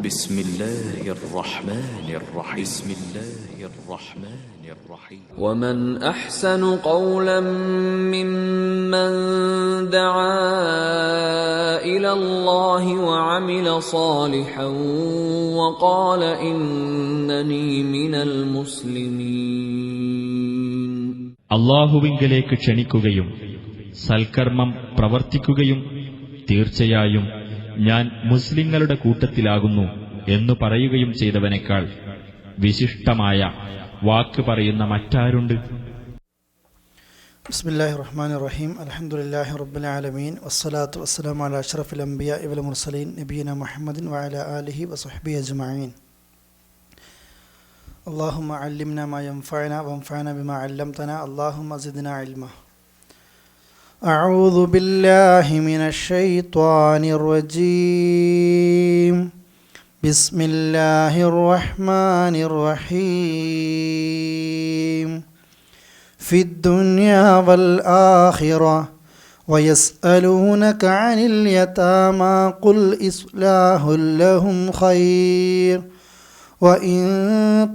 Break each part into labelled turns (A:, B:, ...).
A: بسم الله الرحمن الرحيم بسم الله الرحمن الرحيم
B: ومن أحسن قولا ممن دعا إلى الله وعمل صالحا وقال إنني من المسلمين.
C: അല്ലാഹുവിങ്കലേക്ക് ക്ഷണിക്കുകയും സൽക്കർമ്മം പ്രവർത്തിക്കുകയും തീർച്ചയായും ഞാൻ മുസ്ലിങ്ങളുടെ കൂട്ടത്തിലാകുന്നു എന്നു പറയുകയും ചെയ്തവനേക്കാൾ വിശിഷ്ടമായ വാക്ക് പറയുന്ന മറ്റാരുണ്ട്?
D: ബിസ്മില്ലാഹിർ റഹ്മാനിർ റഹീം. അൽഹംദുലില്ലാഹി റബ്ബിൽ ആലമീൻ വസ്സലാത്തു വസ്സലാമു അലാ അഷ്റഫിൽ അംബിയാഇ വൽ മുർസലീൻ നബിയിനാ മുഹമ്മദിൻ വഅലാ ആലിഹി വസഹ്ബിഹി അജ്മഈൻ. അല്ലാഹുമ്മ അല്ലിംനാ മാ യൻഫഉനാ വൻഫഅനാ ബിമാ അല്ലംതനാ. അല്ലാഹുമ്മ സിദ്നാ ഇൽമാ. അഊദു ബില്ലാഹി മിനശ് ശൈത്വാനിർ റജീം. ബിസ്മില്ലാഹിർ റഹ്മാനിർ റഹീം. ഫിദ്ദുനിയാ വൽ ആഖിറ വയസ്അലൂനക അനിൽ യതാമാ ഖുൽ ഇസ്ലാഹുൽ ലഹും ഖൈർ വഇൻ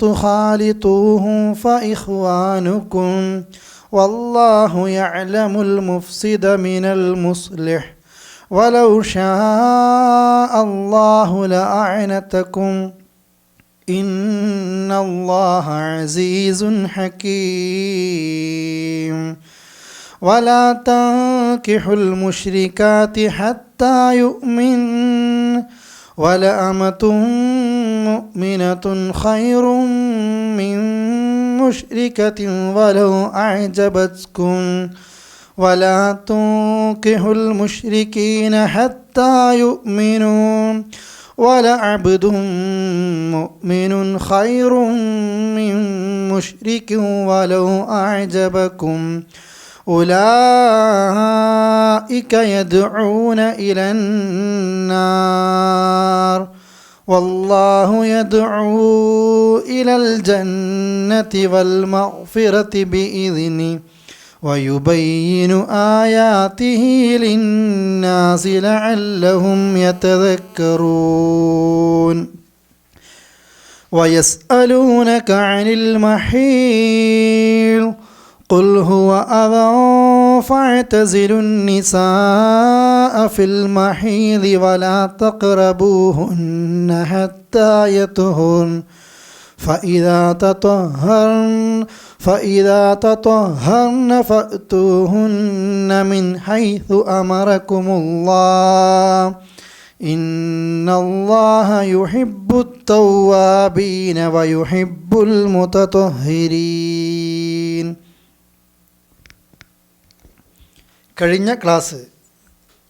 D: തുഖാലിതൂഹും ഫഇഖ്വാനുകും വല്ലാഹു യഅലമുൽ മുഫ്സിദ മിനൽ മുസ്ലിഹ് വലൗ ശാഅ അല്ലാഹു ലഅഅനതകും ഇന്നല്ലാഹ അസീസുൻ ഹകീം. വലാ തൻകിഹുൽ മുശ്രികാതി ഹത്താ യുഅ്മിൻ വലഅമതുൻ മുഅ്മിനതുൻ ഖൈറും മിൻ മുശ്രികത്തിൻ വലൗ അഅജബത്കും വലാ തൻകിഹുൽ മുശ്രികീന ഹത്താ യുഅ്മിനൂ വലഅബ്ദുൻ മുഅ്മിനുൻ ഖൈറും മിൻ മുശ്രികിൻ വലൗ അഅജബകും ഉലൈക യദ്ഊന ഇലന്നാർ വല്ലാഹു യദ്ഊ ഇലൽ ജന്നതി വൽ മഗ്ഫിറതി ബിഇദ്നി വയുബയ്യിനു ആയാതിഹി ലിന്നാസി ലഅല്ലഹും യതദക്കറൂൻ. വയസ്അലൂനക അനിൽ മഹീൽ ഖുൽ ഹുവ അദൻ ഫഅ്തസിലുൻ നിസാഅ ഫിൽ മഹീദി വലാ തഖ്റബൂഹുന്ന ഹത്താ യത്ഹുർൻ فإذا تطهرن فأتوهن من حيث أمركم الله إن الله يحب التوابين ويحب المتطهرين. കഴിഞ്ഞ ക്ലാസ്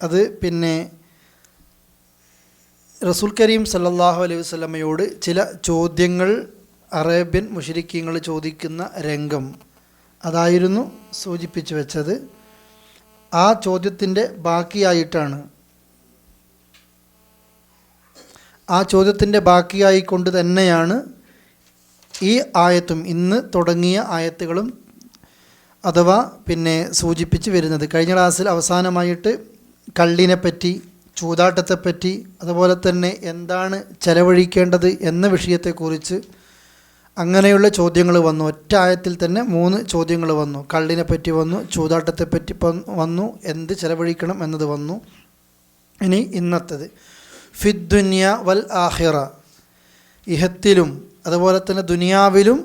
D: അത് പിന്നെ റസൂൽ കരീം സല്ലല്ലാഹു അലൈഹി വസല്ലമയോട് ചില ചോദ്യങ്ങൾ അറേബ്യൻ മുശ്രിക്കീങ്ങൾ ചോദിക്കുന്ന രംഗം അതായിരുന്നു സൂചിപ്പിച്ചു വെച്ചത്. ആ ചോദ്യത്തിൻ്റെ ബാക്കിയായിക്കൊണ്ട് തന്നെയാണ് ഈ ആയത്തും ഇന്ന് തുടങ്ങിയ ആയത്തുകളും അഥവാ പിന്നെ സൂചിപ്പിച്ച് വരുന്നത്. കഴിഞ്ഞ ക്ലാസ്സിൽ അവസാനമായിട്ട് കള്ളിനെപ്പറ്റി, ചൂതാട്ടത്തെപ്പറ്റി, അതുപോലെ തന്നെ എന്താണ് ചെലവഴിക്കേണ്ടത് എന്ന വിഷയത്തെക്കുറിച്ച് അങ്ങനെയുള്ള ചോദ്യങ്ങൾ വന്നു. ഒറ്റ ആയത്തിൽ തന്നെ 3 ചോദ്യങ്ങൾ വന്നു. കള്ളിനെപ്പറ്റി വന്നു, ചൂതാട്ടത്തെപ്പറ്റി വന്നു, എന്ത് ചെലവഴിക്കണം എന്നത് വന്നു. ഇനി ഇന്നത്തേത് ഫിദ്ദുനിയ വൽ ആഖിറ, ഇഹത്തിലും അതുപോലെ തന്നെ ദുനിയാവിലും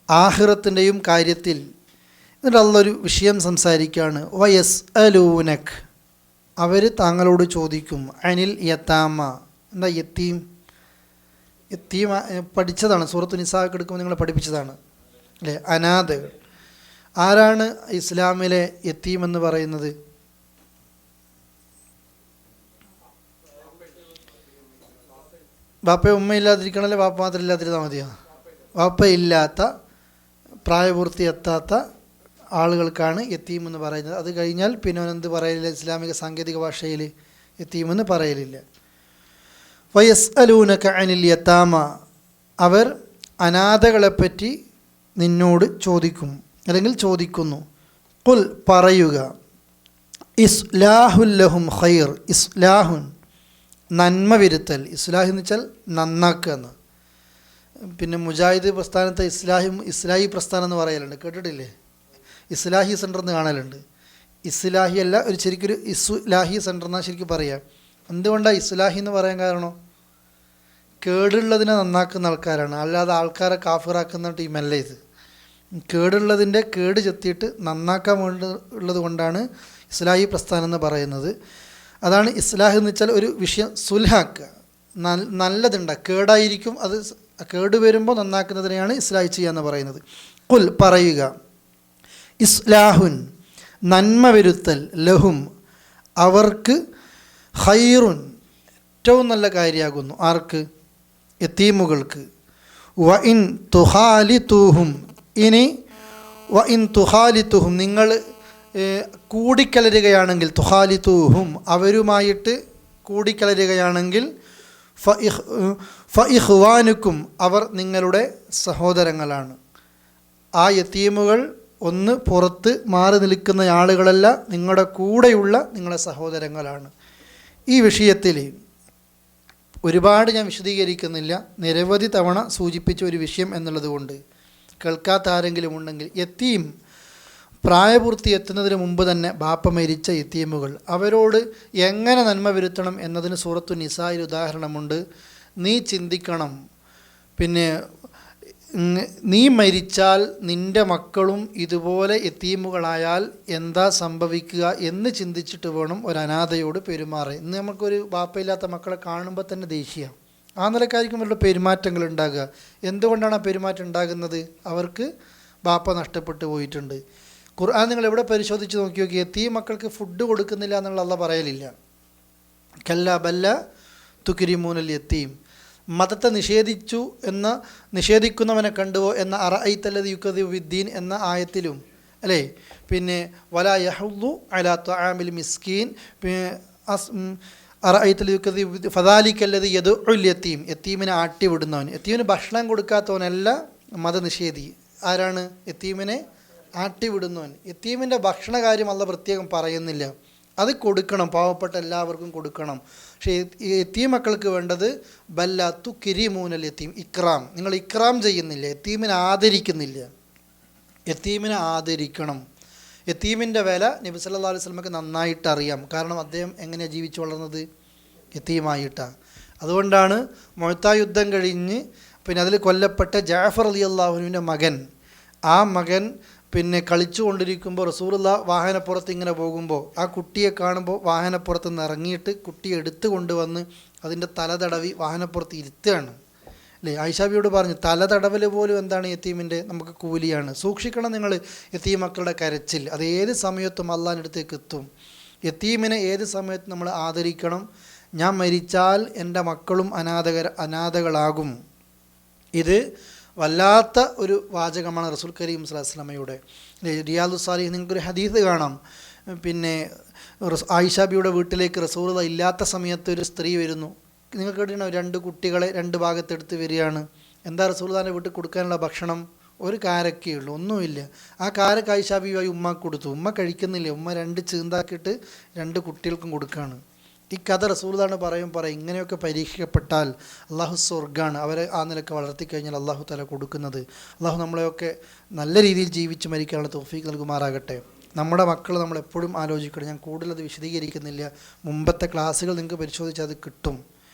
D: ആഖിറത്തിൻ്റെയും കാര്യത്തിൽ എന്നിട്ട് അള്ളൊരു വിഷയം സംസാരിക്കുകയാണ്. വയസ്അലൂനക്, അവർ താങ്കളോട് ചോദിക്കും. അനിൽ യതാമ, എന്താ യത്തീം? യത്തീം പഠിച്ചതാണ്, സൂറത്തു നിസാക്ക് എടുക്കുമ്പോൾ നിങ്ങൾ പഠിപ്പിച്ചതാണ് അല്ലേ? അനാഥകൾ. ആരാണ് ഇസ്ലാമിലെ യത്തീം എന്ന് പറയുന്നത്? വാപ്പ ഉമ്മ ഇല്ലാതിരിക്കണമല്ലേ? വാപ്പ മാത്രം ഇല്ലാതിരുന്നാൽ മതിയോ? വാപ്പ ഇല്ലാത്ത, പ്രായപൂർത്തി എത്താത്ത ആളുകൾക്കാണ് യത്തീം എന്ന് പറയുന്നത്. അത് കഴിഞ്ഞാൽ പിന്നെ എന്ത് പറയലില്ല, ഇസ്ലാമിക സാങ്കേതിക ഭാഷയിൽ യത്തീം എന്ന് പറയലില്ല. വയസ്അലൂനക അനിൽ യതാമ, അവർ അനാഥകളെപ്പറ്റി നിന്നോട് ചോദിക്കും അല്ലെങ്കിൽ ചോദിക്കുന്നു. ഖുൽ, പറയുക. ഇസ്ലാഹുൽ ലഹും ഖൈർ, ഇസ്ലാഹുൻ നന്മ വരുത്തൽ. ഇസ്ലാഹി എന്ന് വെച്ചാൽ നന്നാക്കുക എന്ന്. പിന്നെ മുജാഹിദ് പ്രസ്ഥാനത്തെ ഇസ്ലാഹി പ്രസ്ഥാനം എന്ന് പറയലുണ്ട്, കേട്ടിട്ടില്ലേ? ഇസ്ലാഹി സെൻ്റർ എന്ന് കാണലുണ്ട്. ഇസ്ലാഹി അല്ല, ഒരു ശരിക്കൊരു ഇസ്ലാഹി സെൻ്റർ എന്നാൽ ശരിക്കും പറയാം. എന്തുകൊണ്ടാണ് ഇസ്ലാഹി എന്ന് പറയാൻ കാരണം? കേടുള്ളതിനെ നന്നാക്കുന്ന ആൾക്കാരാണ്, അല്ലാതെ ആൾക്കാരെ കാഫിറാക്കുന്ന ടീമല്ല ഇത്. കേടുള്ളതിൻ്റെ കേട് ചെത്തിയിട്ട് നന്നാക്കാൻ വേണ്ടി ഉള്ളത് കൊണ്ടാണ് ഇസ്ലാഹി പ്രസ്ഥാനം എന്ന് പറയുന്നത്. അതാണ് ഇസ്ലാഹ് എന്ന് വെച്ചാൽ ഒരു വിഷയം സുൽഹാക്കുക, നല്ലതുണ്ടാക്കുക. കേടായിരിക്കും, അത് കേട് വരുമ്പോൾ നന്നാക്കുന്നതിനെയാണ് ഇസ്ലാഹി ചെയ്യുക എന്ന് പറയുന്നത്. ഖുൽ പറയുക, ഇസ്ലാഹുൻ നന്മ വരുത്തൽ, ലഹും അവർക്ക്, ഖൈറുൻ ഏറ്റവും നല്ല കാര്യമാകുന്നു. ആർക്ക്? യതീമുകൾക്ക്. വ ഇൻ തുഹാലിതൂഹും, ഇനി വ ഇൻ തുഹാലിതൂഹും നിങ്ങൾ കൂടിക്കലരുകയാണെങ്കിൽ, തുഹാലിതൂഹും അവരുമായിട്ട് കൂടിക്കലരുകയാണെങ്കിൽ, ഫഇഖ്വാനുക്കും അവർ നിങ്ങളുടെ സഹോദരങ്ങളാണ്. ആ യതീമുകൾ ഒന്ന് പുറത്ത് മാറി നിൽക്കുന്ന ആളുകളല്ല, നിങ്ങളുടെ കൂടെയുള്ള നിങ്ങളുടെ സഹോദരങ്ങളാണ്. ഈ വിഷയത്തിൽ ഒരുപാട് ഞാൻ വിശദീകരിക്കുന്നില്ല, നിരവധി തവണ സൂചിപ്പിച്ച ഒരു വിഷയം എന്നുള്ളത് കൊണ്ട് കേൾക്കാത്ത ആരെങ്കിലും ഉണ്ടെങ്കിൽ, യതീം പ്രായപൂർത്തി എത്തുന്നതിന് മുമ്പ് തന്നെ ബാപ്പ മരിച്ച യതീമുകൾ, അവരോട് എങ്ങനെ നന്മ വരുത്തണം എന്നതിന് സൂറത്തു നിസായിൽ ഉദാഹരണമുണ്ട്. നീ ചിന്തിക്കണം, പിന്നെ നീ മരിച്ചാൽ നിൻ്റെ മക്കളും ഇതുപോലെ യതീമുകളായാൽ എന്താ സംഭവിക്കുക എന്ന് ചിന്തിച്ചിട്ട് വേണം ഒരു അനാഥയോട് പെരുമാറാൻ. ഇന്ന് നമുക്കൊരു ബാപ്പയില്ലാത്ത മക്കളെ കാണുമ്പോൾ തന്നെ ദേഷ്യം, ആ നിലക്കായിരിക്കും അവരുടെ പെരുമാറ്റങ്ങൾ ഉണ്ടാകുക. എന്തുകൊണ്ടാണ് ആ പെരുമാറ്റം ഉണ്ടാകുന്നത്? അവർക്ക് ബാപ്പ നഷ്ടപ്പെട്ടു പോയിട്ടുണ്ട്. ഖുർആൻ നിങ്ങൾ എവിടെ പരിശോധിച്ച് നോക്കി നോക്കി, യതീം മക്കൾക്ക് ഫുഡ് കൊടുക്കുന്നില്ല എന്നുള്ള അള്ളാഹ് പറയലില്ല. കല്ല ബല്ല തുക്രിമൂനൽ യതീം. മതത്തെ നിഷേധിക്കുന്നവനെ കണ്ടുവോ എന്ന അറഅയ്തല്ലദി യുകദ്ദിബു ബിദ്ദീൻ എന്ന ആയത്തിലും അല്ലേ, പിന്നെ വലാ യഹുദ്ദു അലാ തുആമിൽ മിസ്കീൻ, അറഅയ്തല്ലദി യുകദ്ദിബു ഫദാലിക്കല്ലദി യദ്ഉൽ യതീം, യതീമിനെ ആട്ടിവിടുന്നവൻ. യതീമിന് ഭക്ഷണം കൊടുക്കാത്തവനല്ല മതനിഷേധി. ആരാണ്? യതീമിനെ ആട്ടിവിടുന്നവൻ. യതീമിൻ്റെ ഭക്ഷണ കാര്യം അള്ളാഹ് പ്രത്യേകം പറയുന്നില്ല, അത് കൊടുക്കണം, പാവപ്പെട്ട എല്ലാവർക്കും കൊടുക്കണം. പക്ഷേ യതീം മക്കൾക്ക് വേണ്ടത് ബല്ല തുക്രിമൂനൽ യതീം, ഇക്റാം. നിങ്ങൾ ഇക്റാം ചെയ്യുന്നില്ല, യതീമിനെ ആദരിക്കുന്നില്ല. യതീമിനെ ആദരിക്കണം. യതീമിൻ്റെ വില നബി സല്ലല്ലാഹു അലൈഹി വസല്ലമക്ക് നന്നായിട്ട് അറിയാം. കാരണം അദ്ദേഹം എങ്ങനെയാണ് ജീവിച്ചു വളർന്നത്? യതീമായിട്ടാണ്. അതുകൊണ്ടാണ് മുഅ്ത യുദ്ധം കഴിഞ്ഞ് പിന്നെ അതിൽ കൊല്ലപ്പെട്ട ജഅഫർ റളിയല്ലാഹു അൻഹുവിൻ്റെ മകൻ, ആ മകൻ പിന്നെ കളിച്ചു കൊണ്ടിരിക്കുമ്പോൾ റസൂലുള്ളാഹി വാഹനപ്പുറത്ത് ഇങ്ങനെ പോകുമ്പോൾ ആ കുട്ടിയെ കാണുമ്പോൾ വാഹനപ്പുറത്ത് നിന്ന് ഇറങ്ങിയിട്ട് കുട്ടിയെ എടുത്തു കൊണ്ടുവന്ന് അതിൻ്റെ തല തടവി വാഹനപ്പുറത്ത് ഇരുത്തുകയാണ് അല്ലേ. ആയിഷാബിയോട് പറഞ്ഞു, തല തടവൽ പോലും എന്താണ് യതീമിൻ്റെ നമുക്ക് കൂലിയാണ്. സൂക്ഷിക്കണം നിങ്ങൾ യതീം മക്കളുടെ കരച്ചിൽ, അത് ഏത് സമയത്തും അള്ളാഹിൻ്റെ അടുത്തേക്ക് എത്തും. യതീമിനെ ഏത് സമയത്തും നമ്മൾ ആദരിക്കണം. ഞാൻ മരിച്ചാൽ എൻ്റെ മക്കളും അനാഥകളാകും. ഇത് വല്ലാത്ത ഒരു വാചകമാണ് റസൂൽ കരീം സ്വല്ലല്ലാഹു അലൈഹി വസല്ലമയുടെ. റിയാദുസ് സാലിഹീൻ നിങ്ങൾക്കൊരു ഹദീസ് കാണാം. പിന്നെ ആയിഷാബിയുടെ വീട്ടിലേക്ക് റസൂലുള്ളാഹി ഇല്ലാത്ത സമയത്ത് ഒരു സ്ത്രീ വരുന്നു. നിങ്ങൾക്ക് കേട്ടിട്ടുണ്ടോ? 2 കുട്ടികളെ 2 ഭാഗത്തെടുത്ത് വരികയാണ്. എന്താ റസൂലുള്ളാഹിൻ്റെ വീട്ടിൽ കൊടുക്കാനുള്ള ഭക്ഷണം? ഒരു കാരക്കേ ഉള്ളൂ, ഒന്നുമില്ല. ആ കാരക്ക ആയിഷാബിയുമായി ഉമ്മ കൊടുത്തു. ഉമ്മ കഴിക്കുന്നില്ല, ഉമ്മ 2 ചീന്താക്കിയിട്ട് 2 കുട്ടികൾക്കും കൊടുക്കുകയാണ്. ഈ കഥ റസൂലുള്ളാഹി പറയും ഇങ്ങനെയൊക്കെ പരീക്ഷിക്കപ്പെട്ടാൽ അള്ളാഹു സ്വർഗ്ഗാണ്. അവരെ ആ നിലക്ക് വളർത്തിക്കഴിഞ്ഞാൽ അള്ളാഹു തആല കൊടുക്കുന്നത്. അള്ളാഹു നമ്മളെയൊക്കെ നല്ല രീതിയിൽ ജീവിച്ച് മരിക്കാനുള്ള തൗഫീഖ് നൽകുമാറാകട്ടെ. നമ്മുടെ മക്കൾ നമ്മളെപ്പോഴും ആലോചിക്കണം. ഞാൻ കൂടുതലത് വിശദീകരിക്കുന്നില്ല, മുമ്പത്തെ ക്ലാസ്സുകൾ നിങ്ങൾക്ക് പരിശോധിച്ചാൽ അത് കിട്ടും.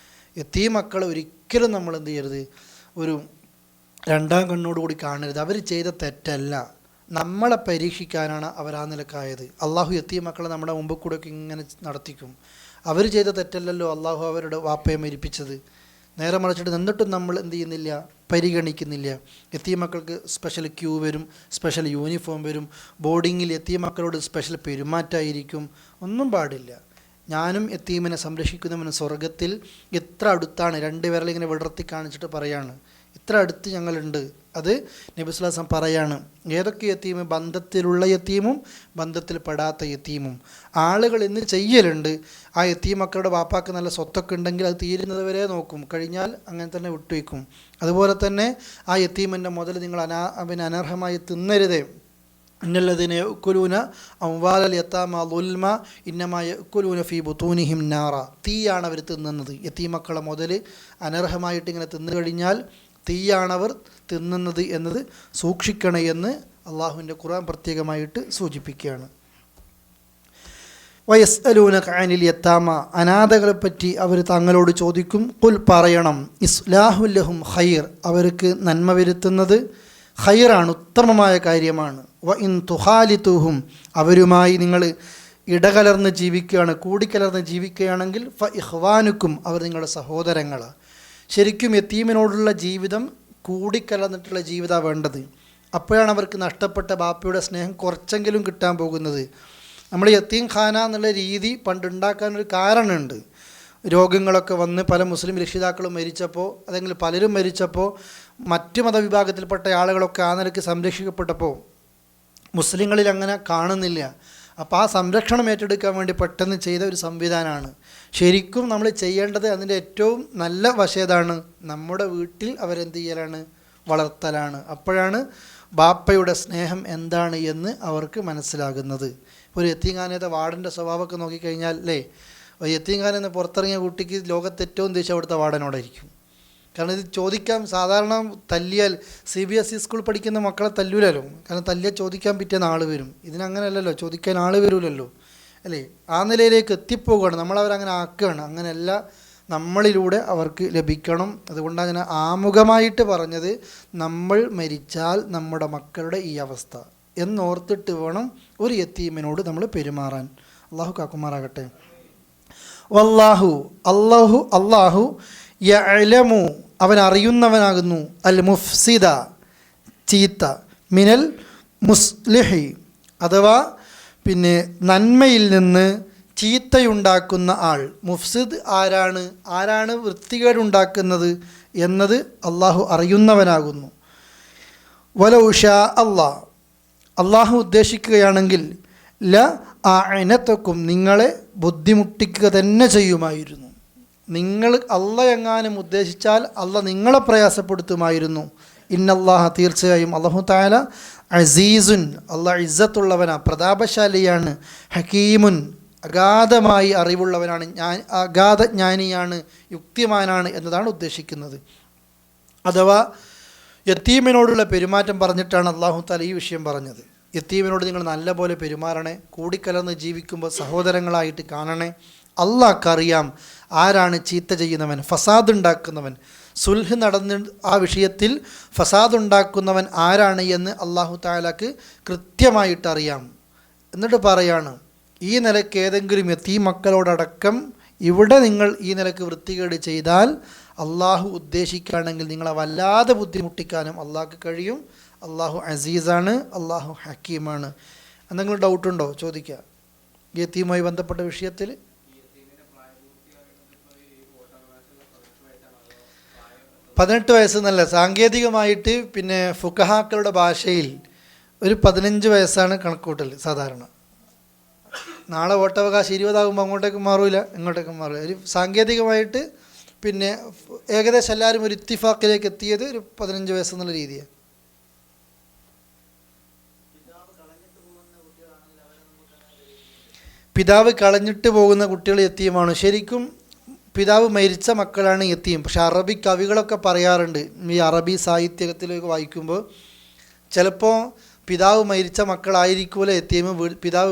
D: യതീം മക്കളെ ഒരിക്കലും നമ്മൾ എന്ത് ചെയ്യരുത്, ഒരു 2ാം കണ്ണോടുകൂടി കാണരുത്. അവർ ചെയ്ത തെറ്റല്ല, നമ്മളെ പരീക്ഷിക്കാനാണ് അവർ ആ നിലക്കായത്. അള്ളാഹു യതീം മക്കളെ നമ്മുടെ മുമ്പ് കൂടെയൊക്കെ ഇങ്ങനെ നടത്തിക്കും. അവർ ചെയ്ത തെറ്റല്ലല്ലോ അള്ളാഹു അവരുടെ വാപ്പയെ മരിപ്പിച്ചത്. നേരെ മറിച്ചിട്ട് എന്നിട്ടും നമ്മൾ എന്ത് ചെയ്യുന്നില്ല, പരിഗണിക്കുന്നില്ല. യതീം മക്കൾക്ക് സ്പെഷ്യൽ ക്യൂ വരും, സ്പെഷ്യൽ യൂണിഫോം വരും, ബോർഡിങ്ങിൽ യതീം മക്കളോട് സ്പെഷ്യൽ പെരുമാറ്റമായിരിക്കും. ഒന്നും പാടില്ല. ഞാനും യതീമിനെ സംരക്ഷിക്കുന്നവന് സ്വർഗത്തിൽ എത്ര അടുത്താണ്. 2 വിരലിങ്ങനെ വിടർത്തി കാണിച്ചിട്ട് പറയാണ്, ഇത്ര അടുത്ത് ഞങ്ങളുണ്ട്. അത് നബി സ്വല്ലല്ലാഹു അലൈഹി വസല്ലം പറയാണ്. ഏതൊക്കെ യതീം? ബന്ധത്തിലുള്ള യതീമും ബന്ധത്തിൽ പെടാത്ത യതീമും. ആളുകൾ ഇന്ന് ചെയ്യലുണ്ട്. ആ യതീം മക്കളുടെ വാപ്പാക്ക് നല്ല സ്വത്തൊക്കെ ഉണ്ടെങ്കിൽ അത് തീരുന്നത് വരെ നോക്കും, കഴിഞ്ഞാൽ അങ്ങനെ തന്നെ വിട്ടുവയ്ക്കും. അതുപോലെ തന്നെ ആ യതീമിൻ്റെ മുതൽ നിങ്ങൾ അനർഹമായി തിന്നരുതേ. ഇന്നല്ലദീന യഅ്കുലൂന അംവാലൽ യതാമ ദുൽമ ഇന്നമാ യഅ്കുലൂന ഫീ ബുതൂനിഹിം നാറ. തീയാണ് അവർ തിന്നുന്നത്. യതീമക്കളെ മുതൽ അനർഹമായിട്ട് ഇങ്ങനെ തിന്നു കഴിഞ്ഞാൽ തീയാണവർ തിന്നുന്നത് എന്നത് സൂക്ഷിക്കണേ എന്ന് അള്ളാഹുവിൻ്റെ ഖുർആൻ പ്രത്യേകമായിട്ട് സൂചിപ്പിക്കുകയാണ്. വയസ്അലൂനക അനിൽ യത്താമ, അനാഥകളെപ്പറ്റി അവർ തങ്ങളോട് ചോദിക്കും. ഖുൽ, പറയണം, ഇസ്ലാഹുൽ ലഹും ഖൈർ, അവർക്ക് നന്മ വരുത്തുന്നത് ഖൈറാണ്, ഉത്തമമായ കാര്യമാണ്. വ ഇൻ തുഖാലിതുഹും, അവരുമായി നിങ്ങൾ ഇടകലർന്ന് ജീവിക്കുകയാണ്, കൂടിക്കലർന്ന് ജീവിക്കുകയാണെങ്കിൽ ഫ ഇഖ്വാനുക്കും, അവർ നിങ്ങളുടെ സഹോദരങ്ങളാണ്. ശരിക്കും യതീമിനോടുള്ള ജീവിതം കൂടിക്കലർന്നിട്ടുള്ള ജീവിതമാണ് വേണ്ടത്. അപ്പോഴാണ് അവർക്ക് നഷ്ടപ്പെട്ട ബാപ്പയുടെ സ്നേഹം കുറച്ചെങ്കിലും കിട്ടാൻ പോകുന്നത്. നമ്മൾ യത്തീം ഖാന എന്നുള്ള രീതി പണ്ടുണ്ടാക്കാനൊരു കാരണമുണ്ട്. രോഗങ്ങളൊക്കെ വന്ന് പല മുസ്ലിം രക്ഷിതാക്കളും മരിച്ചപ്പോൾ, അല്ലെങ്കിൽ പലരും മരിച്ചപ്പോൾ, മറ്റു മതവിഭാഗത്തിൽപ്പെട്ട ആളുകളൊക്കെ ആ നിലയ്ക്ക് സംരക്ഷിക്കപ്പെട്ടപ്പോൾ മുസ്ലിങ്ങളിൽ അങ്ങനെ കാണുന്നില്ല. അപ്പോൾ ആ സംരക്ഷണം ഏറ്റെടുക്കാൻ വേണ്ടി പെട്ടെന്ന് ചെയ്ത ഒരു സംവിധാനമാണ്. ശരിക്കും നമ്മൾ ചെയ്യേണ്ടത് അതിൻ്റെ ഏറ്റവും നല്ല വശേതാണ്, നമ്മുടെ വീട്ടിൽ അവരെന്ത് ചെയ്യലാണ്, വളർത്തലാണ്. അപ്പോഴാണ് ബാപ്പയുടെ സ്നേഹം എന്താണ് എന്ന് അവർക്ക് മനസ്സിലാകുന്നത്. ഒരു യത്തീംഖാനത്തെ വാർഡൻ്റെ സ്വഭാവമൊക്കെ നോക്കിക്കഴിഞ്ഞാൽ അല്ലേ, യത്തീംഖാന എന്ന് പുറത്തിറങ്ങിയ കുട്ടിക്ക് ലോകത്ത് ഏറ്റവും ദേഷ്യം അവിടുത്തെ വാർഡനോടായിരിക്കും. കാരണം ഇത് ചോദിക്കാൻ സാധാരണ തല്ലിയാൽ CBSE സ്കൂൾ പഠിക്കുന്ന മക്കളെ തല്ലൂലല്ലോ, കാരണം തല്ലിയാൽ ചോദിക്കാൻ പിറ്റേന്ന് ആൾ വരും. ഇതിനങ്ങനെയല്ലല്ലോ, ചോദിക്കാൻ ആൾ വരില്ലല്ലോ അല്ലേ. ആ നിലയിലേക്ക് എത്തിപ്പോവുകയാണ്, നമ്മളവരങ്ങനെ ആക്കുകയാണ്. അങ്ങനെയല്ല, നമ്മളിലൂടെ അവർക്ക് ലഭിക്കണം. അതുകൊണ്ടാണ് ഞാൻ ആമുഖമായിട്ട് പറഞ്ഞത്, നമ്മൾ മരിച്ചാൽ നമ്മുടെ മക്കളുടെ ഈ അവസ്ഥ എന്നോർത്തിട്ട് വേണം ഒരു യത്തീമിനോട് നമ്മൾ പെരുമാറാൻ. അള്ളാഹു കാക്കുമാറാകട്ടെ. അള്ളാഹു യഅലമു, അവൻ അറിയുന്നവനാകുന്നു, അൽ മുഫ്സിദ, ചീത്ത, മിനൽ മുസ്ലിഹി, അഥവാ പിന്നെ നന്മയിൽ നിന്ന് ചീത്തയുണ്ടാക്കുന്ന ആൾ. മുഫ്സിദ് ആരാണ് വൃത്തികേടുണ്ടാക്കുന്നത് എന്നത് അള്ളാഹു അറിയുന്നവനാകുന്നു. വലൗ ഷാ അള്ളാഹു ഉദ്ദേശിക്കുകയാണെങ്കിൽ ല അഅനതക്കും, നിങ്ങളെ ബുദ്ധിമുട്ടിക്കുക തന്നെ ചെയ്യുമായിരുന്നു. നിങ്ങൾ എങ്ങാനും ഉദ്ദേശിച്ചാൽ നിങ്ങളെ പ്രയാസപ്പെടുത്തുമായിരുന്നു. ഇന്നല്ലാഹ, തീർച്ചയായും അല്ലാഹു തആല അസീസുൻ, ഇസ്സത്തുള്ളവനാ, പ്രതാപശാലിയാണ്, ഹക്കീമുൻ, അഗാധമായി അറിവുള്ളവനാണ്, അഗാധജ്ഞാനിയാണ്, യുക്തിമാനാണ് എന്നതാണ് ഉദ്ദേശിക്കുന്നത്. അഥവാ യത്തീമിനോടുള്ള പെരുമാറ്റം പറഞ്ഞിട്ടാണ് അല്ലാഹു തആല ഈ വിഷയം പറഞ്ഞത്. യത്തീമിനോട് നിങ്ങൾ നല്ലപോലെ പെരുമാറണേ, കൂടിക്കലർന്ന് ജീവിക്കുമ്പോൾ സഹോദരങ്ങളായിട്ട് കാണണേ. അള്ളാഹ്ക്കറിയാം ആരാണ് ചീത്ത ചെയ്യുന്നവൻ, ഫസാദ് ഉണ്ടാക്കുന്നവൻ. സുൽഹ് നടന്ന് ആ വിഷയത്തിൽ ഫസാദ് ഉണ്ടാക്കുന്നവൻ ആരാണ് എന്ന് അല്ലാഹു തആലക്ക് കൃത്യമായിട്ട് അറിയാം. എന്നിട്ട് പറയാണ്, ഈ നിലയ്ക്ക് ഏതെങ്കിലും യതീം മക്കളോടടക്കം ഇവിടെ നിങ്ങൾ ഈ നിലയ്ക്ക് വൃത്തികേട് ചെയ്താൽ അള്ളാഹു ഉദ്ദേശിക്കുകയാണെങ്കിൽ നിങ്ങളെ വല്ലാതെ ബുദ്ധിമുട്ടിക്കാനും അള്ളാഹ്ക്ക് കഴിയും. അള്ളാഹു അസീസാണ്, അള്ളാഹു ഹക്കീമാണ്. എന്തെങ്കിലും ഡൗട്ടുണ്ടോ ചോദിക്കുക യതീമുമായി ബന്ധപ്പെട്ട വിഷയത്തിൽ? 18 വയസ്സെന്നല്ല, സാങ്കേതികമായിട്ട് പിന്നെ ഫുഖഹാക്കളുടെ ഭാഷയിൽ ഒരു 15 വയസ്സാണ് കണക്കൂട്ടൽ സാധാരണ. നാളെ വോട്ടവകാശം 20 ആകുമ്പോൾ അങ്ങോട്ടേക്കും മാറില്ല, ഇങ്ങോട്ടേക്കും മാറില്ല. ഒരു സാങ്കേതികമായിട്ട് പിന്നെ ഏകദേശം എല്ലാവരും ഒരു ഇത്തിഫാക്കിലേക്ക് എത്തിയത് ഒരു 15 വയസ്സെന്നുള്ള രീതിയാണ്. പിതാവ് കളഞ്ഞിട്ട് പോകുന്ന കുട്ടികൾ യത്തീമാണ്. ശരിക്കും പിതാവ് മരിച്ച മക്കളാണ് യത്തീം. പക്ഷെ അറബി കവികളൊക്കെ പറയാറുണ്ട്, ഈ അറബി സാഹിത്യത്തിലേക്ക് വായിക്കുമ്പോൾ ചിലപ്പോൾ പിതാവ് മരിച്ച മക്കളായിരിക്കുമല്ലോ യത്തീം, പിതാവ്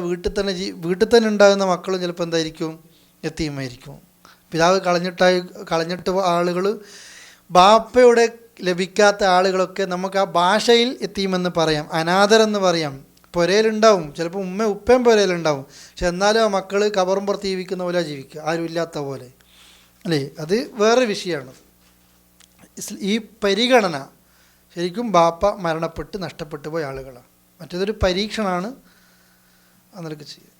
D: വീട്ടിൽ തന്നെ ഉണ്ടാകുന്ന മക്കളും ചിലപ്പോൾ എന്തായിരിക്കും, യത്തീമായിരിക്കും. പിതാവ് കളഞ്ഞിട്ട് ആളുകൾ, ബാപ്പയുടെ ലഭിക്കാത്ത ആളുകളൊക്കെ നമുക്ക് ആ ഭാഷയിൽ യത്തീമെന്ന് പറയാം, അനാഥരെന്ന് പറയാം. പുരയിലുണ്ടാവും, ചിലപ്പോൾ ഉപ്പയും പുരയിലുണ്ടാവും, പക്ഷെ എന്നാലും ആ മക്കൾ കബറും പുറത്ത് ജീവിക്കുന്ന പോലെ ജീവിക്കുക, ആരും ഇല്ലാത്ത പോലെ അല്ലേ. അത് വേറെ വിഷയമാണ്. ഈ പരിഗണന ശരിക്കും ബാപ്പ മരണപ്പെട്ട് നഷ്ടപ്പെട്ടു പോയ ആളുകളാണ്. മറ്റേതൊരു പരീക്ഷണമാണ് അന്നൊക്കെ ചെയ്യുക.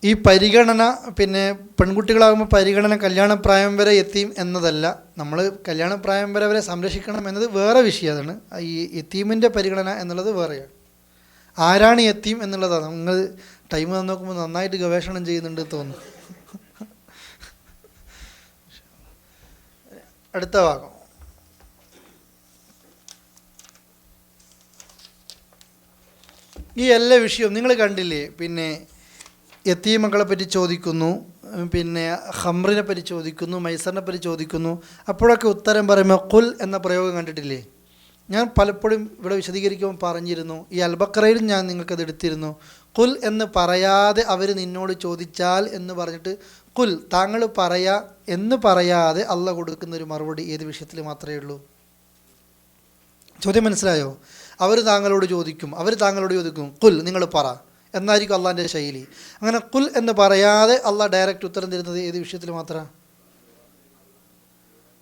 D: ഈ പരിഗണന പിന്നെ പെൺകുട്ടികളാകുമ്പോൾ പരിഗണന കല്യാണപ്രായം വരെ യത്തീം എന്നതല്ല. നമ്മൾ കല്യാണപ്രായം വരെ അവരെ സംരക്ഷിക്കണം എന്നത് വേറെ വിഷയമാണ്. ഈ യത്തീമിൻ്റെ പരിഗണന എന്നുള്ളത് വേറെയാണ്. ആരാണ് യത്തീം എന്നുള്ളതാണ്. നിങ്ങൾ ടൈം നോക്കുമ്പോൾ നന്നായിട്ട് ഗവേഷണം ചെയ്യുന്നുണ്ട് തോന്നുന്നു. അടുത്ത ഭാഗം. ഈ എല്ലാ വിഷയവും നിങ്ങൾ കണ്ടില്ലേ? പിന്നെ യത്തീമക്കളെ പറ്റി ചോദിക്കുന്നു, പിന്നെ ഖംറിനെ പറ്റി ചോദിക്കുന്നു, മൈസറിനെ പറ്റി ചോദിക്കുന്നു. അപ്പോഴൊക്കെ ഉത്തരം പറയുമ്പോൾ ഖുൽ എന്ന പ്രയോഗം കണ്ടിട്ടില്ലേ? ഞാൻ പലപ്പോഴും ഇവിടെ വിശദീകരിക്കുമ്പോൾ പറഞ്ഞിരുന്നു, ഈ അൽബക്കറയിലും ഞാൻ നിങ്ങൾക്കത് എടുത്തിരുന്നു. ഖുൽ എന്ന് പറയാതെ അവർ നിന്നോട് ചോദിച്ചാൽ എന്ന് പറഞ്ഞിട്ട് ഖുൽ താങ്കൾ പറയാ എന്ന് പറയാതെ അള്ളാഹ് കൊടുക്കുന്നൊരു മറുപടി ഏത് വിഷയത്തിൽ മാത്രമേ ഉള്ളൂ? ചോദ്യം മനസ്സിലായോ? അവർ താങ്കളോട് ചോദിക്കും ഖുൽ നിങ്ങൾ പറ എന്നായിരിക്കും അള്ളാഹിൻ്റെ ശൈലി. അങ്ങനെ ഖുൽ എന്ന് പറയാതെ അള്ളാഹ് ഡയറക്റ്റ് ഉത്തരം തരുന്നത് ഏത് വിഷയത്തിൽ മാത്രം?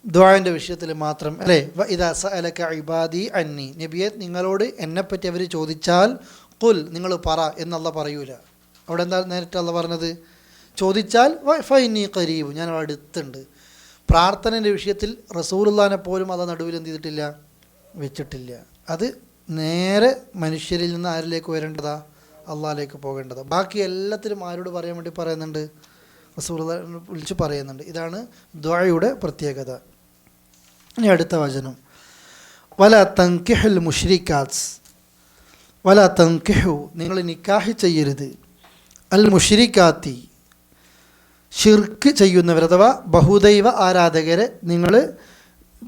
D: ദുആന്റെ വിഷയത്തിൽ മാത്രം അല്ലേ? ഇദാ സഅലക ഇബാദി അന്നി, നബിയെ നിങ്ങളോട് എന്നെപ്പറ്റി അവർ ചോദിച്ചാൽ ഖുൽ നിങ്ങൾ പറ എന്ന് അള്ളാഹ് പറയൂല. അവിടെ എന്താ നേരിട്ട് അള്ളാഹ് പറഞ്ഞത്? ചോദിച്ചാൽ ഫഇന്നി ഖരീബ്, ഞാൻ അവിടെ അടുത്തുണ്ട്. പ്രാർത്ഥനയുടെ വിഷയത്തിൽ റസൂലുള്ളാഹിനെ പോലും അത് നടുവിൽ എന്ത് ചെയ്തിട്ടില്ല, വെച്ചിട്ടില്ല. അത് നേരെ മനുഷ്യരിൽ നിന്ന് ആരിലേക്ക് വരേണ്ടതാ? അള്ളാഹിലേക്ക് പോകേണ്ടതാ. ബാക്കി എല്ലാത്തിലും ആരോട് പറയാൻ വേണ്ടി പറയുന്നുണ്ട്? റസൂലുള്ളാഹിനെ വിളിച്ച് പറയുന്നുണ്ട്. ഇതാണ് ദുആയുടെ പ്രത്യേകത. ഇനി അടുത്ത വചനം, വലാ തൻകിഹുൽ മുശ്രിക്കാത്ത്, വലാ തൻകിഹു നിങ്ങൾ നിക്കാഹ് ചെയ്യരുത്, അൽ മുശ്രിക്കാത്തി ഷിർക്ക് ചെയ്യുന്നവർ അഥവാ ബഹുദൈവ ആരാധകരെ നിങ്ങൾ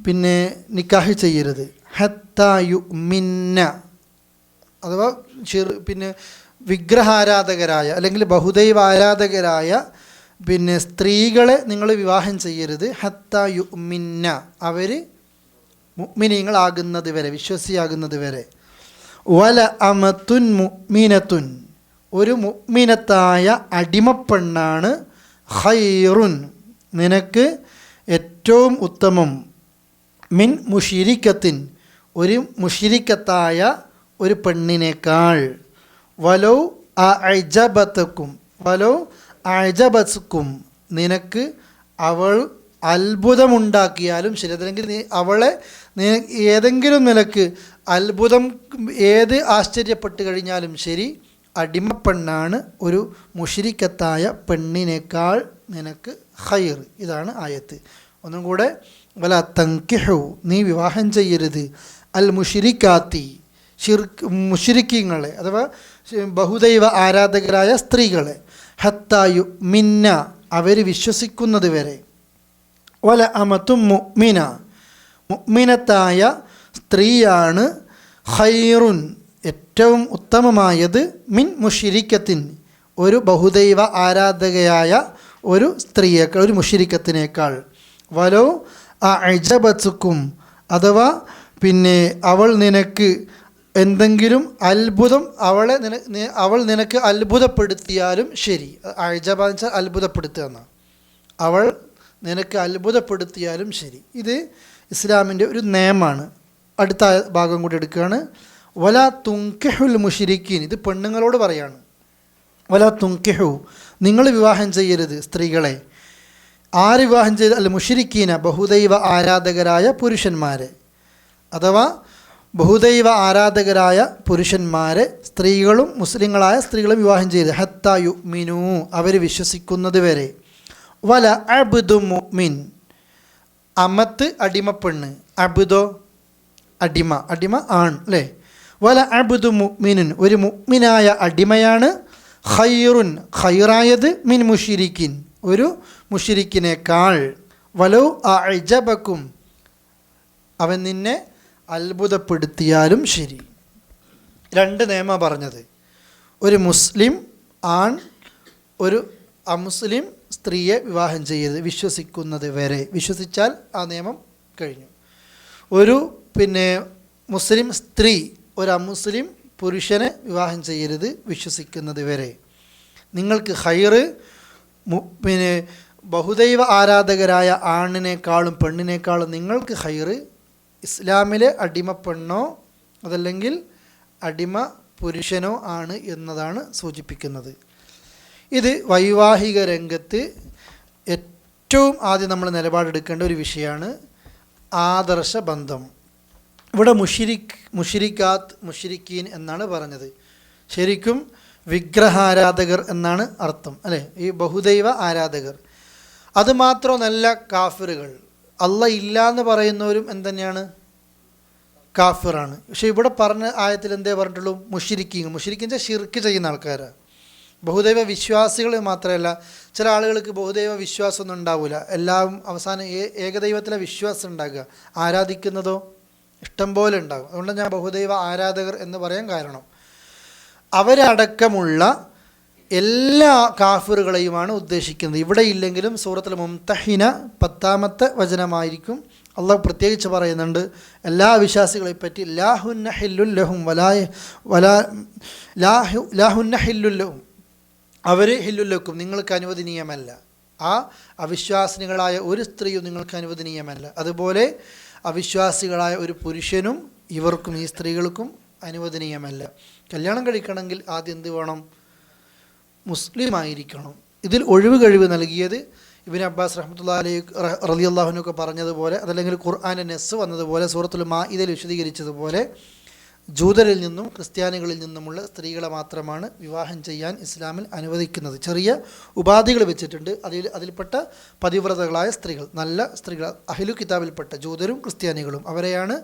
D: പിന്നെ നിക്കാഹ് ചെയ്യരുത്. ഹത്താ യുഅ്മിന്ന അഥവാ പിന്നെ വിഗ്രഹാരാധകരായ അല്ലെങ്കിൽ ബഹുദൈവ ആരാധകരായ പിന്നെ സ്ത്രീകളെ നിങ്ങൾ വിവാഹം ചെയ്യരുത്. ഹത്താ യുഅ്മിന്ന അവർ മുഅ്മിനീങ്ങളാകുന്നത് വരെ, വിശ്വസിയാകുന്നത് വരെ. വല അമത്തുൻ മുഅ്മിനത്തുൻ ഒരു മുഅ്മിനത്തായ അടിമപ്പെണ്ണാണ് ഖൈറുൻ നിനക്ക് ഏറ്റവും ഉത്തമം, മിൻ മുശ്രിക്കത്തിൻ ഒരു മുശ്രിക്കത്തായ ഒരു പെണ്ണിനേക്കാൾ. വലോ അഅജബതക്കും വലോ അഅജബത്ക്കും നിനക്ക് അവൾ അത്ഭുതമുണ്ടാക്കിയാലും ശരി, അതല്ലെങ്കിൽ നീ അവളെ ഏതെങ്കിലും നിലക്ക് അത്ഭുതം ഏത് ആശ്ചര്യപ്പെട്ട് കഴിഞ്ഞാലും ശരി, അടിമപ്പെണ്ണാണ് ഒരു മുശ്രിക്കത്തായ പെണ്ണിനേക്കാൾ നിനക്ക് ഖൈർ. ഇതാണ് ആയത്ത്. ഒന്നും കൂടെ, വലാ തൻകിഹു നീ വിവാഹം ചെയ്യരുത്, അൽ മുശ്രിക്കാത്തി മുശ്രിക്കീങ്ങളെ അഥവാ ബഹുദൈവ ആരാധകരായ സ്ത്രീകളെ, ഹത്താ യുഅ്മിന്ന അവർ വിശ്വസിക്കുന്നത് വരെ. വല അമത്തും മുഅ്മിന മുഅ്മിനത്തായ സ്ത്രീയാണ് ഖൈറുൻ ഏറ്റവും ഉത്തമമായത്, മിൻ മുശ്രിക്കത്തിൻ ഒരു ബഹുദൈവ ആരാധകയായ ഒരു സ്ത്രീയേക്കാൾ, ഒരു മുശ്രിക്കത്തിനേക്കാൾ. വലോ അഅജബത്ക്കും അഥവാ പിന്നെ അവൾ നിനക്ക് എന്തെങ്കിലും അത്ഭുതം അവൾ നിനക്ക് അത്ഭുതപ്പെടുത്തിയാലും ശരി. അഅജബ എന്ന് വെച്ചാൽ അത്ഭുതപ്പെടുത്തുക എന്നാണ്. അവൾ നിനക്ക് അത്ഭുതപ്പെടുത്തിയാലും ശരി. ഇത് ഇസ്ലാമിൻ്റെ ഒരു നിയമമാണ്. അടുത്ത ഭാഗം കൂടി എടുക്കുകയാണ്. വലാ തുൻകിഹുൽ മുശ്രിക്കീൻ, ഇത് പെണ്ണുങ്ങളോട് പറയാണ്. വലാ തുൻകിഹു നിങ്ങൾ വിവാഹം ചെയ്യരുത് സ്ത്രീകളെ. ആര് വിവാഹം ചെയ്ത്? അല്ല മുശ്രിക്കീന ബഹുദൈവ ആരാധകരായ പുരുഷന്മാരെ അഥവാ ബഹുദൈവ ആരാധകരായ പുരുഷന്മാരെ സ്ത്രീകളും മുസ്ലിങ്ങളായ സ്ത്രീകളും വിവാഹം ചെയ്ത്. ഹത്താ യുഅ്മിനൂ അവർ വിശ്വസിക്കുന്നത് വരെ. വല അബ്ദു മുഅ്മിൻ അമത്ത് അടിമപ്പെണ്ണ്, അബ്ദോ അടിമ, അടിമ ആൺ അല്ലേ? വല അബ്ദു മുഅ്മിനുൻ ഒരു മുഅ്മിനായ അടിമയാണ്, ഖൈറുൻ ഖൈറായത്, മിൻ മുശ്രിക്കിൻ ഒരു മുശ്രിക്കിനേക്കാൾ. വലൗ അഅജബക്കും അവൻ നിന്നെ അത്ഭുതപ്പെടുത്തിയാലും ശരി. രണ്ട് നിയമ പറഞ്ഞത്. ഒരു മുസ്ലിം ആൺ ഒരു അമുസ്ലിം സ്ത്രീയെ വിവാഹം ചെയ്യരുത് വിശ്വസിക്കുന്നത് വരെ. വിശ്വസിച്ചാൽ ആ നിയമം കഴിഞ്ഞു. ഒരു പിന്നെ മുസ്ലിം സ്ത്രീ ഒരു അമുസ്ലിം പുരുഷനെ വിവാഹം ചെയ്യരുത് വിശ്വസിക്കുന്നത് വരെ. നിങ്ങൾക്ക് ഖൈറ് പിന്നെ ബഹുദൈവ ആരാധകരായ ആണിനേക്കാളും പെണ്ണിനേക്കാളും നിങ്ങൾക്ക് ഖൈറ് ഇസ്ലാമിലെ അടിമ പെണ്ണോ അതല്ലെങ്കിൽ അടിമ പുരുഷനോ ആണ് എന്നതാണ് സൂചിപ്പിക്കുന്നത്. ഇത് വൈവാഹിക രംഗത്ത് ഏറ്റവും ആദ്യം നമ്മൾ നിലപാടെടുക്കേണ്ട ഒരു വിഷയമാണ് ആദർശ ബന്ധം. ഇവിടെ മുശ്രിക്കാത്ത് മുശ്രിക്കീൻ എന്നാണ് പറഞ്ഞത്. ശരിക്കും വിഗ്രഹാരാധകർ എന്നാണ് അർത്ഥം അല്ലേ? ഈ ബഹുദൈവ ആരാധകർ. അതുമാത്രമല്ല കാഫിറുകൾ, അല്ല ഇല്ല എന്ന് പറയുന്നവരും എന്തുതന്നെയാണ്? കാഫിറാണ്. പക്ഷെ ഇവിടെ പറഞ്ഞ ആയത്തിൽ എന്തേ പറഞ്ഞിട്ടുള്ളൂ? മുശ്രിക്കിൻ ഷിർക്ക് ചെയ്യുന്ന ആൾക്കാരാണ്. ബഹുദൈവ വിശ്വാസികൾ മാത്രമല്ല, ചില ആളുകൾക്ക് ബഹുദൈവ വിശ്വാസമൊന്നും ഉണ്ടാവില്ല. എല്ലാം അവസാനം ഏകദൈവത്തിലെ വിശ്വാസം ഉണ്ടാകുക, ആരാധിക്കുന്നതോ ഇഷ്ടം പോലെ ഉണ്ടാകും. അതുകൊണ്ട് ഞാൻ ബഹുദൈവ ആരാധകർ എന്ന് പറയാൻ കാരണം അവരടക്കമുള്ള എല്ലാ കാഫിറുകളെയുമാണ് ഉദ്ദേശിക്കുന്നത്. ഇവിടെ ഇല്ലെങ്കിലും സൂറത്തുൽ മുംതഹിന 10-ാമത്തെ വചനമായിരിക്കും അള്ളാഹു പ്രത്യേകിച്ച് പറയുന്നുണ്ട് എല്ലാ വിശ്വാസികളെ പറ്റി. ലാഹുന്ന ഹില്ലുല്ലഹും ലാഹുന്ന ഹില്ലുല്ലഹും, അവർ ഹില്ലുല്ലക്കും, നിങ്ങൾക്ക് അനുവദനീയമല്ല. ആ അവിശ്വാസിനികളായ ഒരു സ്ത്രീയും നിങ്ങൾക്ക് അനുവദനീയമല്ല. അതുപോലെ അവിശ്വാസികളായ ഒരു പുരുഷനും ഇവർക്കും, ഈ സ്ത്രീകൾക്കും അനുവദനീയമല്ല. കല്യാണം കഴിക്കണമെങ്കിൽ ആദ്യം എന്ത് വേണം? മുസ്ലിം ആയിരിക്കണം. ഇതിൽ ഒഴിവ് നൽകിയത് ഇബ്നു അബ്ബാസ് റഹ്മത്തുള്ളാഹി റളിയല്ലാഹു അൻഹു പറഞ്ഞതുപോലെ, അതല്ലെങ്കിൽ ഖുർആനിലെ നെസ് വന്നതുപോലെ, സൂറത്തുൽ മാഇദയിൽ വിശദീകരിച്ചതുപോലെ ജൂതരിൽ നിന്നും ക്രിസ്ത്യാനികളിൽ നിന്നുമുള്ള സ്ത്രീകളെ മാത്രമാണ് വിവാഹം ചെയ്യാൻ ഇസ്ലാമിൽ അനുവദിക്കുന്നത്. ചെറിയ ഉപാധികൾ വെച്ചിട്ടുണ്ട്. അതിൽപ്പെട്ട പതിവ്രതകളായ സ്ത്രീകൾ, നല്ല സ്ത്രീകൾ, അഹ്ലു കിതാബിൽപ്പെട്ട ജൂതരും ക്രിസ്ത്യാനികളും, അവരെയാണ്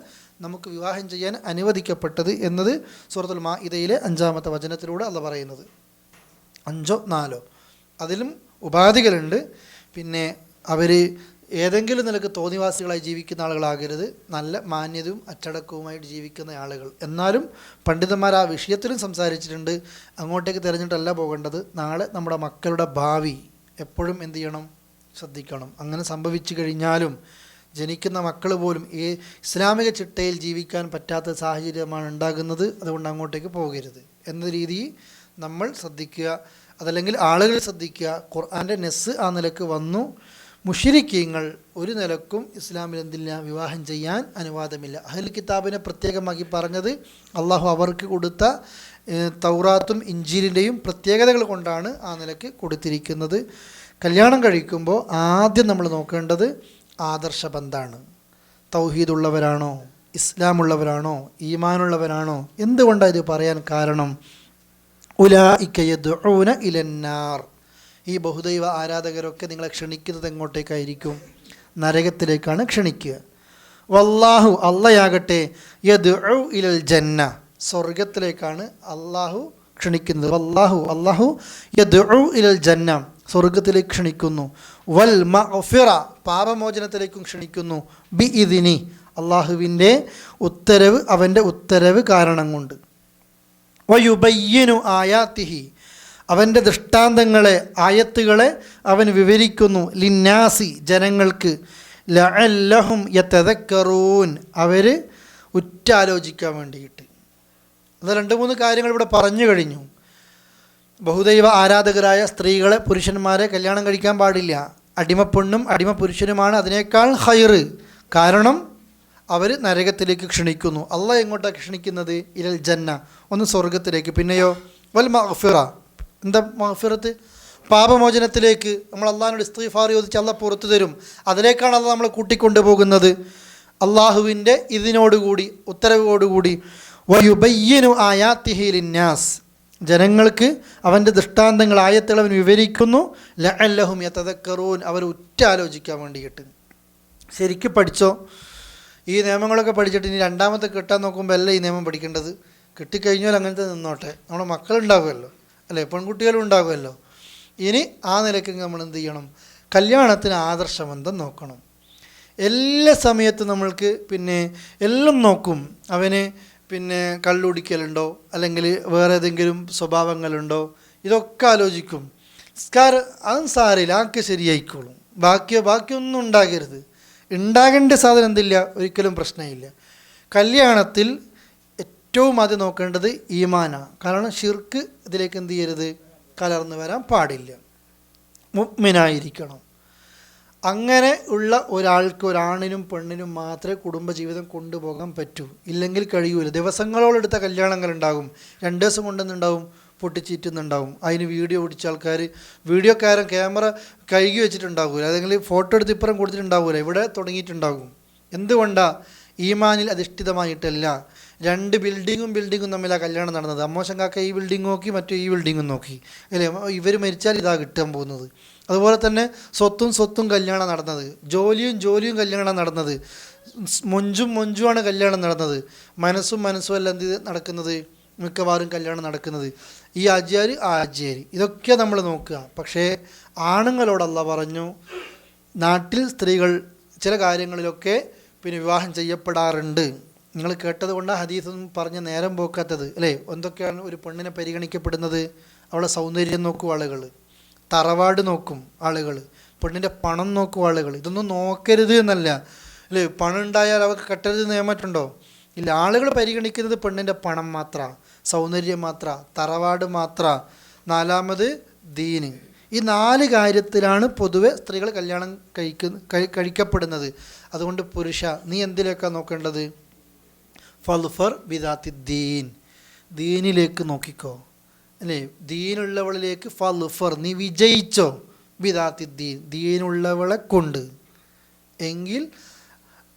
D: നമുക്ക് വിവാഹം ചെയ്യാൻ അനുവദിക്കപ്പെട്ടത് എന്നത് സൂറത്തുൽ മാഇദയിലെ 5-ാമത്തെ വചനത്തിലൂടെ അള്ളാഹു പറയുന്നത്. 5ഓ 4ഓ അതിലും ഉപാധികളുണ്ട്. പിന്നെ അവർ ഏതെങ്കിലും നിലക്ക് തോന്നിവാസികളായി ജീവിക്കുന്ന ആളുകളാകരുത്, നല്ല മാന്യതയും അച്ചടക്കവുമായിട്ട് ജീവിക്കുന്ന ആളുകൾ. എന്നാലും പണ്ഡിതന്മാർ ആ വിഷയത്തിലും സംസാരിച്ചിട്ടുണ്ട്. അങ്ങോട്ടേക്ക് തിരഞ്ഞിട്ടല്ല പോകേണ്ടത്. നാളെ നമ്മുടെ മക്കളുടെ ഭാവി എപ്പോഴും എന്ത് ചെയ്യണം? ശ്രദ്ധിക്കണം. അങ്ങനെ സംഭവിച്ചു കഴിഞ്ഞാലും ജനിക്കുന്ന മക്കൾ പോലും ഈ ഇസ്ലാമിക ചിട്ടയിൽ ജീവിക്കാൻ പറ്റാത്ത സാഹചര്യമാണ് ഉണ്ടാകുന്നത്. അതുകൊണ്ട് അങ്ങോട്ടേക്ക് പോകരുത് എന്ന രീതിയിൽ നമ്മൾ ശ്രദ്ധിക്കുക. അതല്ലെങ്കിൽ ആളുകൾ ശ്രദ്ധിക്കുക. ഖുർആൻ്റെ നെസ് ആ നിലക്ക് വന്നു. മുശ്രിക്കീങ്ങൾ ഒരു നിലക്കും ഇസ്ലാമിൽ എന്തില്ല? വിവാഹം ചെയ്യാൻ അനുവാദമില്ല. അഹ്ലുൽ കിതാബിനെ പ്രത്യേകമാക്കി പറഞ്ഞത് അള്ളാഹു അവർക്ക് കൊടുത്ത തൗറാത്തും ഇഞ്ചീലിൻ്റെയും പ്രത്യേകതകൾ കൊണ്ടാണ് ആ നിലക്ക് കൊടുത്തിരിക്കുന്നത്. കല്യാണം കഴിക്കുമ്പോൾ ആദ്യം നമ്മൾ നോക്കേണ്ടത് ആദർശബന്ധാണ്. തൗഹീദുള്ളവരാണോ? ഇസ്ലാമുള്ളവരാണോ? ഈമാനുള്ളവരാണോ? എന്തുകൊണ്ടാണ് ഇത് പറയാൻ കാരണം? ഉലൈക യദ്ഊന ഇലന്നാർ, ഈ ബഹുദൈവ ആരാധകരൊക്കെ നിങ്ങളെ ക്ഷണിക്കുന്നത് എങ്ങോട്ടേക്കായിരിക്കും? നരകത്തിലേക്കാണ് ക്ഷണിക്കുക. വല്ലാഹു, അള്ളയാകട്ടെ, യദ്ഉ ഇലൽ ജന്ന, സ്വർഗത്തിലേക്കാണ് അള്ളാഹു ക്ഷണിക്കുന്നത്. വല്ലാഹു, അള്ളാഹു, യദ്ഉ ഇലൽ ജന്ന, സ്വർഗത്തിലേക്ക് ക്ഷണിക്കുന്നു. വൽ മഗ്ഫിറ, പാപമോചനത്തിലേക്കും ക്ഷണിക്കുന്നു. ബി ഇദ്നി, അള്ളാഹുവിൻ്റെ ഉത്തരവ്, അവൻ്റെ ഉത്തരവ് കാരണം കൊണ്ട്. വയുബയ്യിനു ആയാത്തിഹി, അവൻ്റെ ദൃഷ്ടാന്തങ്ങളെ, ആയത്തുകളെ അവൻ വിവരിക്കുന്നു. ലിന്നാസി, ജനങ്ങൾക്ക്. ലഅല്ലഹും യതദക്കറൂൻ, അവർ ഉറ്റാലോചിക്കാൻ വേണ്ടിയിട്ട്. അത് 2-3 കാര്യങ്ങൾ ഇവിടെ പറഞ്ഞു കഴിഞ്ഞു. ബഹുദൈവ ആരാധകരായ സ്ത്രീകളെ, പുരുഷന്മാരെ കല്യാണം കഴിക്കാൻ പാടില്ല. അടിമപ്പെണ്ണും അടിമ പുരുഷനുമാണ് അതിനേക്കാൾ ഹൈറ്. കാരണം അവർ നരകത്തിലേക്ക് ക്ഷണിക്കുന്നു. അള്ളാഹ് എങ്ങോട്ടാണ് ക്ഷണിക്കുന്നത്? ഇലൽ ജന്ന, ഒന്ന് സ്വർഗത്തിലേക്ക്. പിന്നെയോ വൽ മഗ്ഫിറ, എന്താ മഗ്ഫിറത്ത്? പാപമോചനത്തിലേക്ക്. നമ്മൾ അള്ളാഹിനോട് ഇസ്തിഗ്ഫാർ ചോദിച്ച് അള്ളാഹ് പുറത്തു തരും. അതിലേക്കാണ് അള്ളാഹ് നമ്മളെ കൂട്ടിക്കൊണ്ടു പോകുന്നത്. അള്ളാഹുവിൻ്റെ ഇതിനോടുകൂടി, ഉത്തരവോടുകൂടി. വയുബയ്യിനു ആയാത്തിഹി ലിന്നാസ്, ജനങ്ങൾക്ക് അവൻ്റെ ദൃഷ്ടാന്തങ്ങൾ, ആയത്തുകൾ അവൻ വിവരിക്കുന്നു. ലഅല്ലഹും യതദക്കറൂൻ, അവർ ഉറ്റാലോചിക്കാൻ വേണ്ടിയിട്ട്. ശരിക്കും പഠിച്ചോ? ഈ നിയമങ്ങളൊക്കെ പഠിച്ചിട്ട് ഇനി 2ാമത്തെ കെട്ടാൻ നോക്കുമ്പോൾ അല്ല ഈ നിയമം പഠിക്കേണ്ടത്. കിട്ടിക്കഴിഞ്ഞാൽ അങ്ങനത്തെ നിന്നോട്ടെ. നമ്മുടെ മക്കളുണ്ടാകുമല്ലോ, അല്ലേ? പെൺകുട്ടികളും ഉണ്ടാകുമല്ലോ. ഇനി ആ നിലയ്ക്ക് നമ്മൾ എന്ത് ചെയ്യണം? കല്യാണത്തിന് ആദർശബന്ധം നോക്കണം. എല്ലാ സമയത്തും നമ്മൾക്ക് പിന്നെ എല്ലാം നോക്കും. അവന് പിന്നെ കള്ളുടിക്കലുണ്ടോ, അല്ലെങ്കിൽ വേറെ ഏതെങ്കിലും സ്വഭാവങ്ങളുണ്ടോ, ഇതൊക്കെ ആലോചിക്കും. നിസ്കാരം അതും സാരമില്ല, ആൾക്ക് ശരിയായിക്കോളും. ബാക്കിയൊന്നും ഉണ്ടാകരുത്. ഉണ്ടാകേണ്ട സാധനം എന്തില്ല? ഒരിക്കലും പ്രശ്നമില്ല. കല്യാണത്തിൽ ഏറ്റവും ആദ്യം നോക്കേണ്ടത് ഈമാനാണ്. കാരണം ഷിർക്ക് ഇതിലേക്ക് എന്ത് ചെയ്യരുത്? കലർന്നു വരാൻ പാടില്ല. മുഅ്മിനായിരിക്കണം. അങ്ങനെ ഉള്ള ഒരാൾക്ക്, ഒരാണിനും പെണ്ണിനും മാത്രമേ കുടുംബജീവിതം കൊണ്ടുപോകാൻ പറ്റൂ. ഇല്ലെങ്കിൽ കഴിയൂല. ദിവസങ്ങളോളെടുത്ത കല്യാണങ്ങളുണ്ടാകും. 2 ദിവസം കൊണ്ടുവന്നുണ്ടാവും പൊട്ടിച്ചീറ്റുന്നുണ്ടാവും. അതിന് വീഡിയോ പിടിച്ച ആൾക്കാർ, വീഡിയോക്കാരൻ ക്യാമറ കഴുകി വെച്ചിട്ടുണ്ടാകൂല, അല്ലെങ്കിൽ ഫോട്ടോ എടുത്ത് ഇപ്പുറം കൊടുത്തിട്ടുണ്ടാകൂല, ഇവിടെ തുടങ്ങിയിട്ടുണ്ടാകും. എന്തുകൊണ്ടാണ്? ഈമാനിൽ അധിഷ്ഠിതമായിട്ടല്ല. രണ്ട് ബിൽഡിങ്ങും തമ്മിലാണ് കല്യാണം നടന്നത്. അമ്മോശൻ കാക്ക ഈ ബിൽഡിംഗ് നോക്കി, മറ്റു ഈ ബിൽഡിങ്ങും നോക്കി, അല്ലേ? ഇവർ മരിച്ചാൽ ഇതാ കിട്ടാൻ പോകുന്നത്. അതുപോലെ തന്നെ സ്വത്തും കല്യാണം നടന്നത്, ജോലിയും കല്യാണം നടന്നത്, മൊഞ്ചുമാണ് കല്യാണം നടന്നത്, മനസ്സും അല്ല എന്ത് നടക്കുന്നത്, മിക്കവാറും കല്യാണം നടക്കുന്നത്. ഈ ആജ്യാര് ഇതൊക്കെ നമ്മൾ നോക്കുക. പക്ഷേ ആണുങ്ങളോട് അല്ലാഹ് പറഞ്ഞു, നാട്ടിൽ സ്ത്രീകൾ ചില കാര്യങ്ങളിലൊക്കെ പിന്നെ വിവാഹം ചെയ്യപ്പെടാറുണ്ട്. നിങ്ങൾ കേട്ടത് കൊണ്ടാണ് ഹദീസൊന്നും പറഞ്ഞ് നേരം പോക്കാത്തത്, അല്ലേ? എന്തൊക്കെയാണ് ഒരു പെണ്ണിനെ പരിഗണിക്കപ്പെടുന്നത്? അവളെ സൗന്ദര്യം നോക്കും ആളുകൾ, തറവാട് നോക്കും ആളുകൾ, പെണ്ണിൻ്റെ പണം നോക്കും ആളുകൾ. ഇതൊന്നും നോക്കരുത് എന്നല്ല, അല്ലേ? പണം ഉണ്ടായാൽ അവർക്ക് കെട്ടരുത് നിയമറ്റുണ്ടോ? ഇല്ല. ആളുകൾ പരിഗണിക്കുന്നത് പെണ്ണിൻ്റെ പണം മാത്ര, സൗന്ദര്യം മാത്ര, തറവാട് മാത്ര, നാലാമത് ദീന്. ഈ 4 കാര്യത്തിലാണ് പൊതുവെ സ്ത്രീകൾ കല്യാണം കഴിക്കപ്പെടുന്നത്. അതുകൊണ്ട് പുരുഷ, നീ എന്തിലേക്കാണ് നോക്കേണ്ടത്? ഫൽഫർ ബിദാത്തി ദീനിലേക്ക് നോക്കിക്കോ, അല്ലേ? ദീനുള്ളവളിലേക്ക് ഫൽഫർ, നീ വിജയിച്ചോ. ബിദാത്തി ദീനുള്ളവളെ കൊണ്ട്, എങ്കിൽ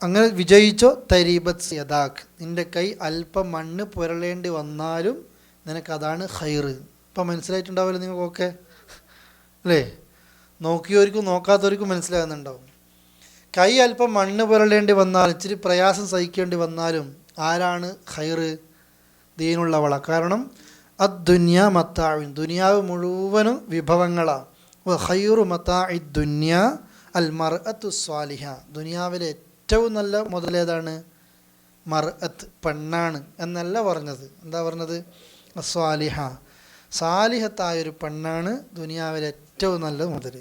D: അങ്ങനെ വിജയിച്ചോ. തരീബത്ത് യദാഖ്, നിൻ്റെ കൈ അല്പം മണ്ണ് പുരളേണ്ടി വന്നാലും നിനക്കതാണ് ഖൈറ്. ഇപ്പം മനസ്സിലായിട്ടുണ്ടാവില്ല നിങ്ങൾക്കൊക്കെ, അല്ലേ? നോക്കിയവർക്കും നോക്കാത്തവർക്കും മനസ്സിലാകുന്നുണ്ടാവും. കൈ അല്പം മണ്ണ് പുരളേണ്ടി വന്നാലും, ഇച്ചിരി പ്രയാസം സഹിക്കേണ്ടി വന്നാലും ആരാണ് ഖൈറ്? ദീനുള്ളവളാണ്. കാരണം അദ്ദുന്യ മത്താഇൻ, ദുനിയാവ് മുഴുവനും വിഭവങ്ങളാണ്. ഖൈറു മത്താഇ ദുന്യ അൽ മർഅത്തു സ്വാലിഹ, ദുനിയാവിലെ ഏറ്റവും നല്ല മുതലേതാണ്? മർഅത്ത്, പെണ്ണാണ് എന്നല്ല പറഞ്ഞത്. എന്താ പറഞ്ഞത്? സ്വാലിഹ, സാലിഹത്തായൊരു പെണ്ണാണ് ദുനിയാവിലെ ഏറ്റവും നല്ല മുതൽ.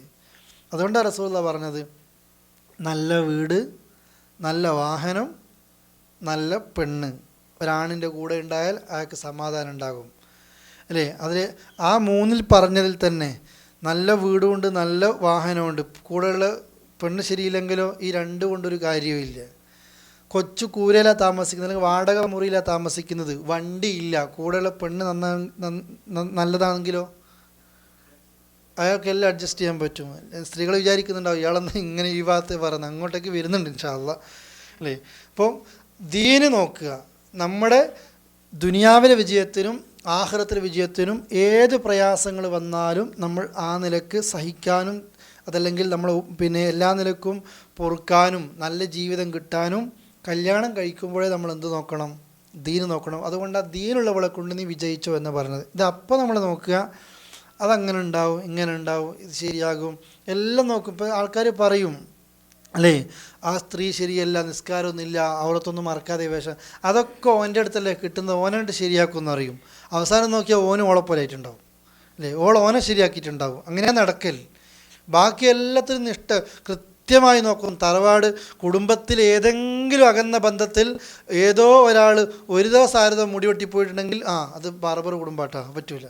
D: അതുകൊണ്ടാണ് റസൂലുള്ളാഹി പറഞ്ഞത്, നല്ല വീട്, നല്ല വാഹനം, നല്ല പെണ്ണ് ഒരാണിൻ്റെ കൂടെ ഉണ്ടായാൽ അയാൾക്ക് സമാധാനം ഉണ്ടാകും, അല്ലേ? അതിൽ ആ 3 പറഞ്ഞതിൽ തന്നെ നല്ല വീടുമുണ്ട്, നല്ല വാഹനമുണ്ട്, കൂടെയുള്ള പെണ്ണ് ശരിയില്ലെങ്കിലോ ഈ 2 കൊണ്ടൊരു കാര്യമില്ല. കൊച്ചു കൂരയിലാണ് താമസിക്കുന്നത്, അല്ലെങ്കിൽ വാടക മുറിയിലാണ് താമസിക്കുന്നത്, വണ്ടിയില്ല, കൂടെയുള്ള പെണ്ണ് നല്ലതാണെങ്കിലോ അയാൾക്കെല്ലാം അഡ്ജസ്റ്റ് ചെയ്യാൻ പറ്റും. സ്ത്രീകൾ വിചാരിക്കുന്നുണ്ടാവും ഇയാളെന്ന് ഇങ്ങനെ ഈ ഭാഗത്ത് പറയുന്നത്, അങ്ങോട്ടേക്ക് വരുന്നുണ്ട് ഇൻഷാ അല്ലാഹ്, അല്ലേ? അപ്പം ദീന് നോക്കുക. നമ്മുടെ ദുനിയാവിലെ വിജയത്തിനും ആഖിറത്തിലെ വിജയത്തിനും ഏത് പ്രയാസങ്ങൾ വന്നാലും നമ്മൾ ആ നിലക്ക് സഹിക്കാനും, അതല്ലെങ്കിൽ നമ്മൾ പിന്നെ എല്ലാ നിലക്കും പൊറുക്കാനും, നല്ല ജീവിതം കിട്ടാനും കല്യാണം കഴിക്കുമ്പോഴേ നമ്മൾ എന്ത് നോക്കണം? ദീന് നോക്കണം. അതുകൊണ്ട് ആ ദീനുള്ളവളെ കൊണ്ട് നീ വിജയിച്ചോ എന്ന് പറഞ്ഞത്. ഇത് അപ്പോൾ നമ്മൾ നോക്കുക, അതങ്ങനെ ഉണ്ടാവും, ഇങ്ങനെ ഉണ്ടാവും, ഇത് ശരിയാകും, എല്ലാം നോക്കും. ഇപ്പോൾ ആൾക്കാർ പറയും, അല്ലേ, ആ സ്ത്രീ ശരിയല്ല, നിസ്കാരമൊന്നുമില്ല, അവിടത്തൊന്നും മറക്കാതെ വേഷം, അതൊക്കെ ഓൻ്റെ അടുത്തല്ലേ കിട്ടുന്നത്, ഓനായിട്ട് ശരിയാക്കുമെന്ന് അറിയും. അവസാനം നോക്കിയാൽ ഓന് ഓളെപ്പോലായിട്ടുണ്ടാവും, അല്ലേ? ഓനെ ശരിയാക്കിയിട്ടുണ്ടാവും. അങ്ങനെ നടക്കൽ. ബാക്കി എല്ലാത്തിനും കൃത്യമായി നോക്കും. തറവാട് കുടുംബത്തിൽ ഏതെങ്കിലും അകന്ന ബന്ധത്തിൽ ഏതോ ഒരാൾ ഒരു ദിവസം ആരതോ മുടി വെട്ടിപ്പോയിട്ടുണ്ടെങ്കിൽ അത് ബാർബർ കുടുംബാട്ടാ, പറ്റൂല.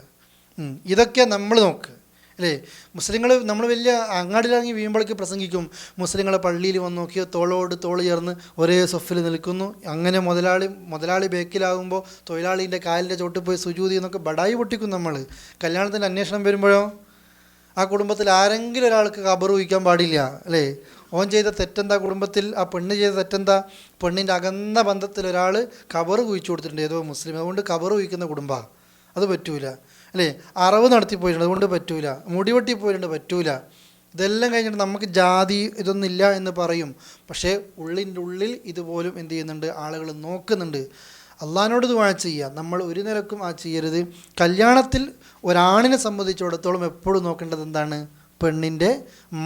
D: ഇതൊക്കെ നമ്മൾ നോക്ക്, അല്ലേ? മുസ്ലിങ്ങൾ നമ്മൾ വലിയ അങ്ങാടിയിലിറങ്ങി വീഴുമ്പോഴേക്ക് പ്രസംഗിക്കും, മുസ്ലിങ്ങളെ പള്ളിയിൽ വന്ന് നോക്കിയോ തോളോട് തോൾ ചേർന്ന് ഒരേ സൊഫിൽ നിൽക്കുന്നു, അങ്ങനെ മുതലാളി ബേക്കിലാകുമ്പോൾ തൊഴിലാളീൻ്റെ കാലിൻ്റെ ചോട്ടിൽ പോയി സുജൂദി എന്നൊക്കെ ബടായി പൊട്ടിക്കും. നമ്മൾ കല്യാണത്തിൻ്റെ അന്വേഷണം വരുമ്പോഴോ ആ കുടുംബത്തിൽ ആരെങ്കിലും ഒരാൾക്ക് ഖബർ വഹിക്കാൻ പാടില്ല, അല്ലേ? ഓൻ ചെയ്ത തെറ്റെന്താ? കുടുംബത്തിൽ ആ പെണ്ണ് ചെയ്ത തെറ്റെന്താ? പെണ്ണിൻ്റെ അകന്ന ബന്ധത്തിൽ ഒരാൾ ഖബർ കുഴിച്ചു കൊടുത്തിട്ടുണ്ട്, ഏതോ മുസ്ലിം, അതുകൊണ്ട് ഖബർ വഹിക്കുന്ന കുടുംബമാണ്, അത് പറ്റൂല, അല്ലേ? അറവ് നടത്തിപ്പോയിട്ടുണ്ട്, അതുകൊണ്ട് പറ്റൂല, മുടിവെട്ടി പോയിട്ടുണ്ട്, പറ്റൂല. ഇതെല്ലാം കഴിഞ്ഞിട്ട് നമുക്ക് ജാതി ഇതൊന്നുമില്ല എന്ന് പറയും, പക്ഷേ ഉള്ളിൻ്റെ ഉള്ളിൽ ഇതുപോലും എന്ത് ചെയ്യുന്നുണ്ട്? ആളുകൾ നോക്കുന്നുണ്ട്. അള്ളാഹിനോട് ദുആ ചെയ്യുക, നമ്മൾ ഒരു നിലക്കും ചെയ്യരുത്. കല്യാണത്തിൽ ഒരാണിനെ സംബന്ധിച്ചിടത്തോളം എപ്പോഴും നോക്കേണ്ടത് എന്താണ്? പെണ്ണിൻ്റെ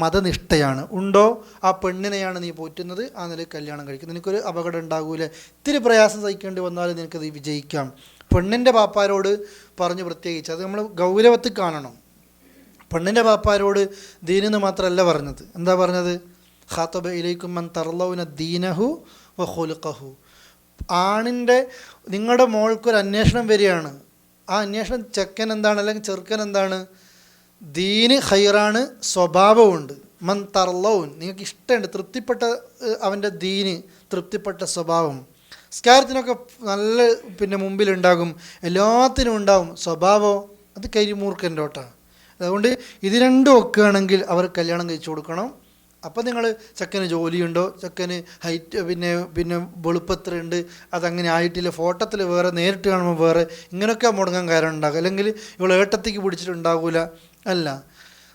D: മതനിഷ്ഠയാണ്. ഉണ്ടോ? ആ പെണ്ണിനെയാണ് നീ പോറ്റുന്നത്, ആ നിലയിൽ കല്യാണം കഴിക്കുന്നത്. നിനക്കൊരു അപകടം ഉണ്ടാകൂലേ? ഇത്തിരി പ്രയാസം സഹിക്കേണ്ടി വന്നാലും നിനക്കത് വിജയിക്കാം. പെണ്ണിൻ്റെ ബാപ്പാരോട് പറഞ്ഞ് പ്രത്യേകിച്ച് അത് നമ്മൾ ഗൗരവത്തിൽ കാണണം. പെണ്ണിൻ്റെ ബാപ്പാരോട് ദീനെന്ന് മാത്രമല്ല പറഞ്ഞത്. എന്താ പറഞ്ഞത്? ഖാതബ ഇലൈക്കും മൻ തർലൗന ദീനഹു വ ഖുലുഖഹു. ആണിൻ്റെ നിങ്ങളുടെ മോൾക്കൊരു അന്വേഷണം വരികയാണ്. ആ അന്വേഷണം ചെക്കൻ എന്താണ് അല്ലെങ്കിൽ ചെറുക്കൻ എന്താണ്? ദീന് ഖൈറാണ്, സ്വഭാവമുണ്ട്. മൻ തർലൗൻ, നിങ്ങൾക്ക് ഇഷ്ടമുണ്ട്, തൃപ്തിപ്പെട്ട അവൻ്റെ ദീന്, തൃപ്തിപ്പെട്ട സ്വഭാവം. സ്കാരത്തിനൊക്കെ നല്ല മുമ്പിലുണ്ടാകും, എല്ലാത്തിനും ഉണ്ടാകും. സ്വഭാവം അത് കരിമൂർക്കൻ്റെ ഓട്ടാണ്. അതുകൊണ്ട് ഇത് രണ്ടും ഒക്കെയാണെങ്കിൽ അവർ കല്യാണം കഴിച്ചു കൊടുക്കണം. അപ്പം നിങ്ങൾ ചെക്കന് ജോലിയുണ്ടോ, ചെക്കന് ഹൈറ്റ് പിന്നെ വെളുപ്പത്രയുണ്ട്, അതങ്ങനെ ആയിട്ടില്ല, ഫോട്ടോത്തിൽ വേറെ, നേരിട്ട് കാണുമ്പോൾ വേറെ, ഇങ്ങനെയൊക്കെ മുടങ്ങാൻ കാരണം ഉണ്ടാകും. അല്ലെങ്കിൽ ഇവൾ ഏട്ടത്തേക്ക് പിടിച്ചിട്ടുണ്ടാകൂല. അല്ല,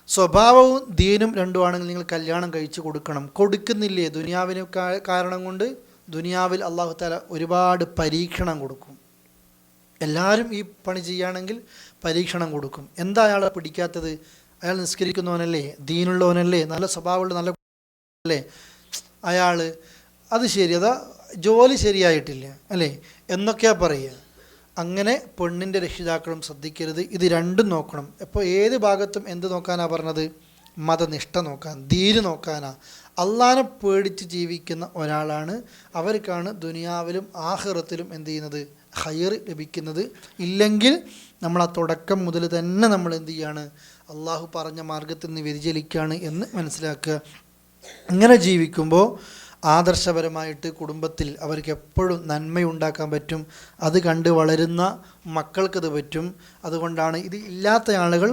D: സ്വഭാവവും ദീനും രണ്ടുമാണെങ്കിൽ നിങ്ങൾ കല്യാണം കഴിച്ച് കൊടുക്കണം. കൊടുക്കുന്നില്ലേ? ദുനിയാവിന് കാരണം കൊണ്ട് ദുനിയാവിൽ അള്ളാഹു തആല ഒരുപാട് പരീക്ഷണം കൊടുക്കും. എല്ലാവരും ഈ പണി ചെയ്യുകയാണെങ്കിൽ പരീക്ഷണം കൊടുക്കും. എന്താ അയാളെ പിടിക്കാത്തത്? അയാൾ നിസ്കരിക്കുന്നവനല്ലേ, ദീനുള്ളവനല്ലേ, നല്ല സ്വഭാവമുള്ള നല്ല അല്ലേ അയാൾ, അത് ശരി, അതാ ജോലി ശരിയായിട്ടില്ല അല്ലേ എന്നൊക്കെയാ പറയുക. അങ്ങനെ പെണ്ണിൻ്റെ രക്ഷിതാക്കളും ശ്രദ്ധിക്കരുത്. ഇത് രണ്ടും നോക്കണം. ഇപ്പോൾ ഏത് ഭാഗത്തും എന്ത് നോക്കാനാ പറഞ്ഞത്? മതനിഷ്ഠ നോക്കാൻ, ദീന് നോക്കാനാ. അള്ളാനെ പേടിച്ച് ജീവിക്കുന്ന ഒരാളാണ്, അവർക്കാണ് ദുനിയാവിലും ആഖിറത്തിലും എന്ത് ചെയ്യുന്നത്? ഖൈർ ലഭിക്കുന്നത്. ഇല്ലെങ്കിൽ നമ്മൾ ആ തുടക്കം മുതൽ തന്നെ നമ്മൾ എന്ത് ചെയ്യാണ്? അള്ളാഹു പറഞ്ഞ മാർഗത്തിൽ നിന്ന് വ്യതിചലിക്കുകയാണ് എന്ന് മനസ്സിലാക്കുക. ഇങ്ങനെ ജീവിക്കുമ്പോൾ ആദർശപരമായിട്ട് കുടുംബത്തിൽ അവർക്ക് എപ്പോഴും നന്മയുണ്ടാക്കാൻ പറ്റും. അത് കണ്ട് വളരുന്ന മക്കൾക്കത് പറ്റും. അതുകൊണ്ടാണ് ഇത് ഇല്ലാത്ത ആളുകൾ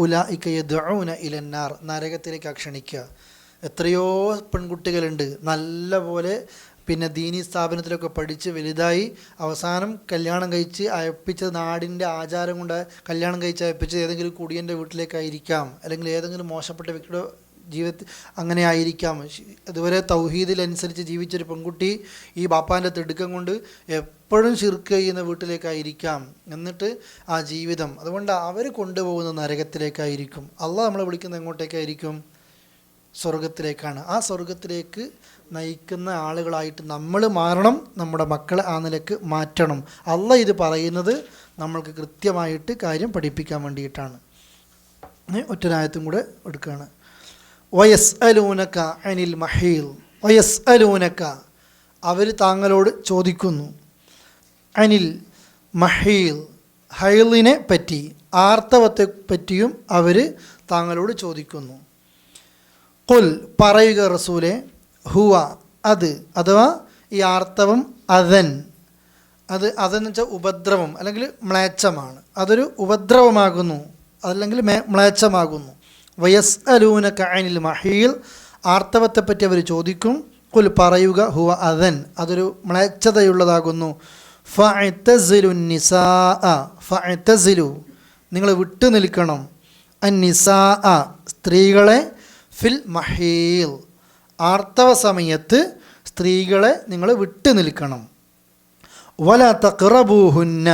D: ഉലൈക യദ്ഊന ഇലന്നാർ, നരകത്തിലേക്ക് ക്ഷണിക്കുക. എത്രയോ പെൺകുട്ടികളുണ്ട് നല്ല പോലെ പിന്നെ ദീനി സ്ഥാപനത്തിലൊക്കെ പഠിച്ച് വലുതായി അവസാനം കല്യാണം കഴിച്ച് അയപ്പിച്ചത് നാടിൻ്റെ ആചാരം കൊണ്ട് കല്യാണം കഴിച്ച് അയപ്പിച്ചത് ഏതെങ്കിലും കുടിയൻ്റെ വീട്ടിലേക്കായിരിക്കാം, അല്ലെങ്കിൽ ഏതെങ്കിലും മോശപ്പെട്ട വ്യക്തിയുടെ ജീവിതത്തിൽ അങ്ങനെ ആയിരിക്കാം. ഇതുവരെ തൗഹീദിലനുസരിച്ച് ജീവിച്ചൊരു പെൺകുട്ടി ഈ ബാപ്പാൻ്റെ തിടുക്കം കൊണ്ട് എപ്പോഴും ശിർക്ക് ചെയ്യുന്ന വീട്ടിലേക്കായിരിക്കാം. എന്നിട്ട് ആ ജീവിതം, അതുകൊണ്ട് അവർ കൊണ്ടുപോകുന്ന നരകത്തിലേക്കായിരിക്കും. അള്ളാഹ് നമ്മളെ വിളിക്കുന്നത് എങ്ങോട്ടേക്കായിരിക്കും? സ്വർഗത്തിലേക്കാണ്. ആ സ്വർഗത്തിലേക്ക് നയിക്കുന്ന ആളുകളായിട്ട് നമ്മൾ മാറണം. നമ്മുടെ മക്കളെ ആ നിലക്ക് മാറ്റണം. അള്ളാഹ് ഇത് പറയുന്നത് നമ്മൾക്ക് കൃത്യമായിട്ട് കാര്യം പഠിപ്പിക്കാൻ വേണ്ടിയിട്ടാണ്. ഒറ്റരായത്തും കൂടെ എടുക്കുകയാണ്. വയസ്അലൂനക അനിൽ മഹീൽ, വയസ്അലൂനക, അവർ താങ്കളോട് ചോദിക്കുന്നു, അനിൽ മഹീൽ, ഹൈലിനെ പറ്റി, ആർത്തവത്തെ പറ്റിയും അവർ താങ്കളോട് ചോദിക്കുന്നു. ഖുൽ, പറയുക റസൂലെ, ഹുവ, അത്, അഥവാ ഈ ആർത്തവം, അദൻ, അതെന്ന് വെച്ചാൽ ഉപദ്രവം അല്ലെങ്കിൽ മ്ലേച്ഛമാണ്. അതൊരു ഉപദ്രവമാകുന്നു, അല്ലെങ്കിൽ മ്ലേച്ഛമാകുന്നു. വയസ്അലൂനക അനിൽ മഹീൽ, ആർത്തവത്തെപ്പറ്റി അവർ ചോദിക്കും. ഖുൽ, പറയുക, ഹുവ അദൻ, അതൊരു മ്ലേച്ഛതയുള്ളതാകുന്നു. ഫഅ്തസിലു നിസാഅ, ഫഅ്തസിലു, നിങ്ങൾ വിട്ടു നിൽക്കണം, അന്നിസാഅ, സ്ത്രീകളെ, ഫിൽ മഹീൽ, ആർത്തവ സമയത്ത് സ്ത്രീകളെ നിങ്ങൾ വിട്ടു നിൽക്കണം. വല തഖ്റബൂഹുന്ന,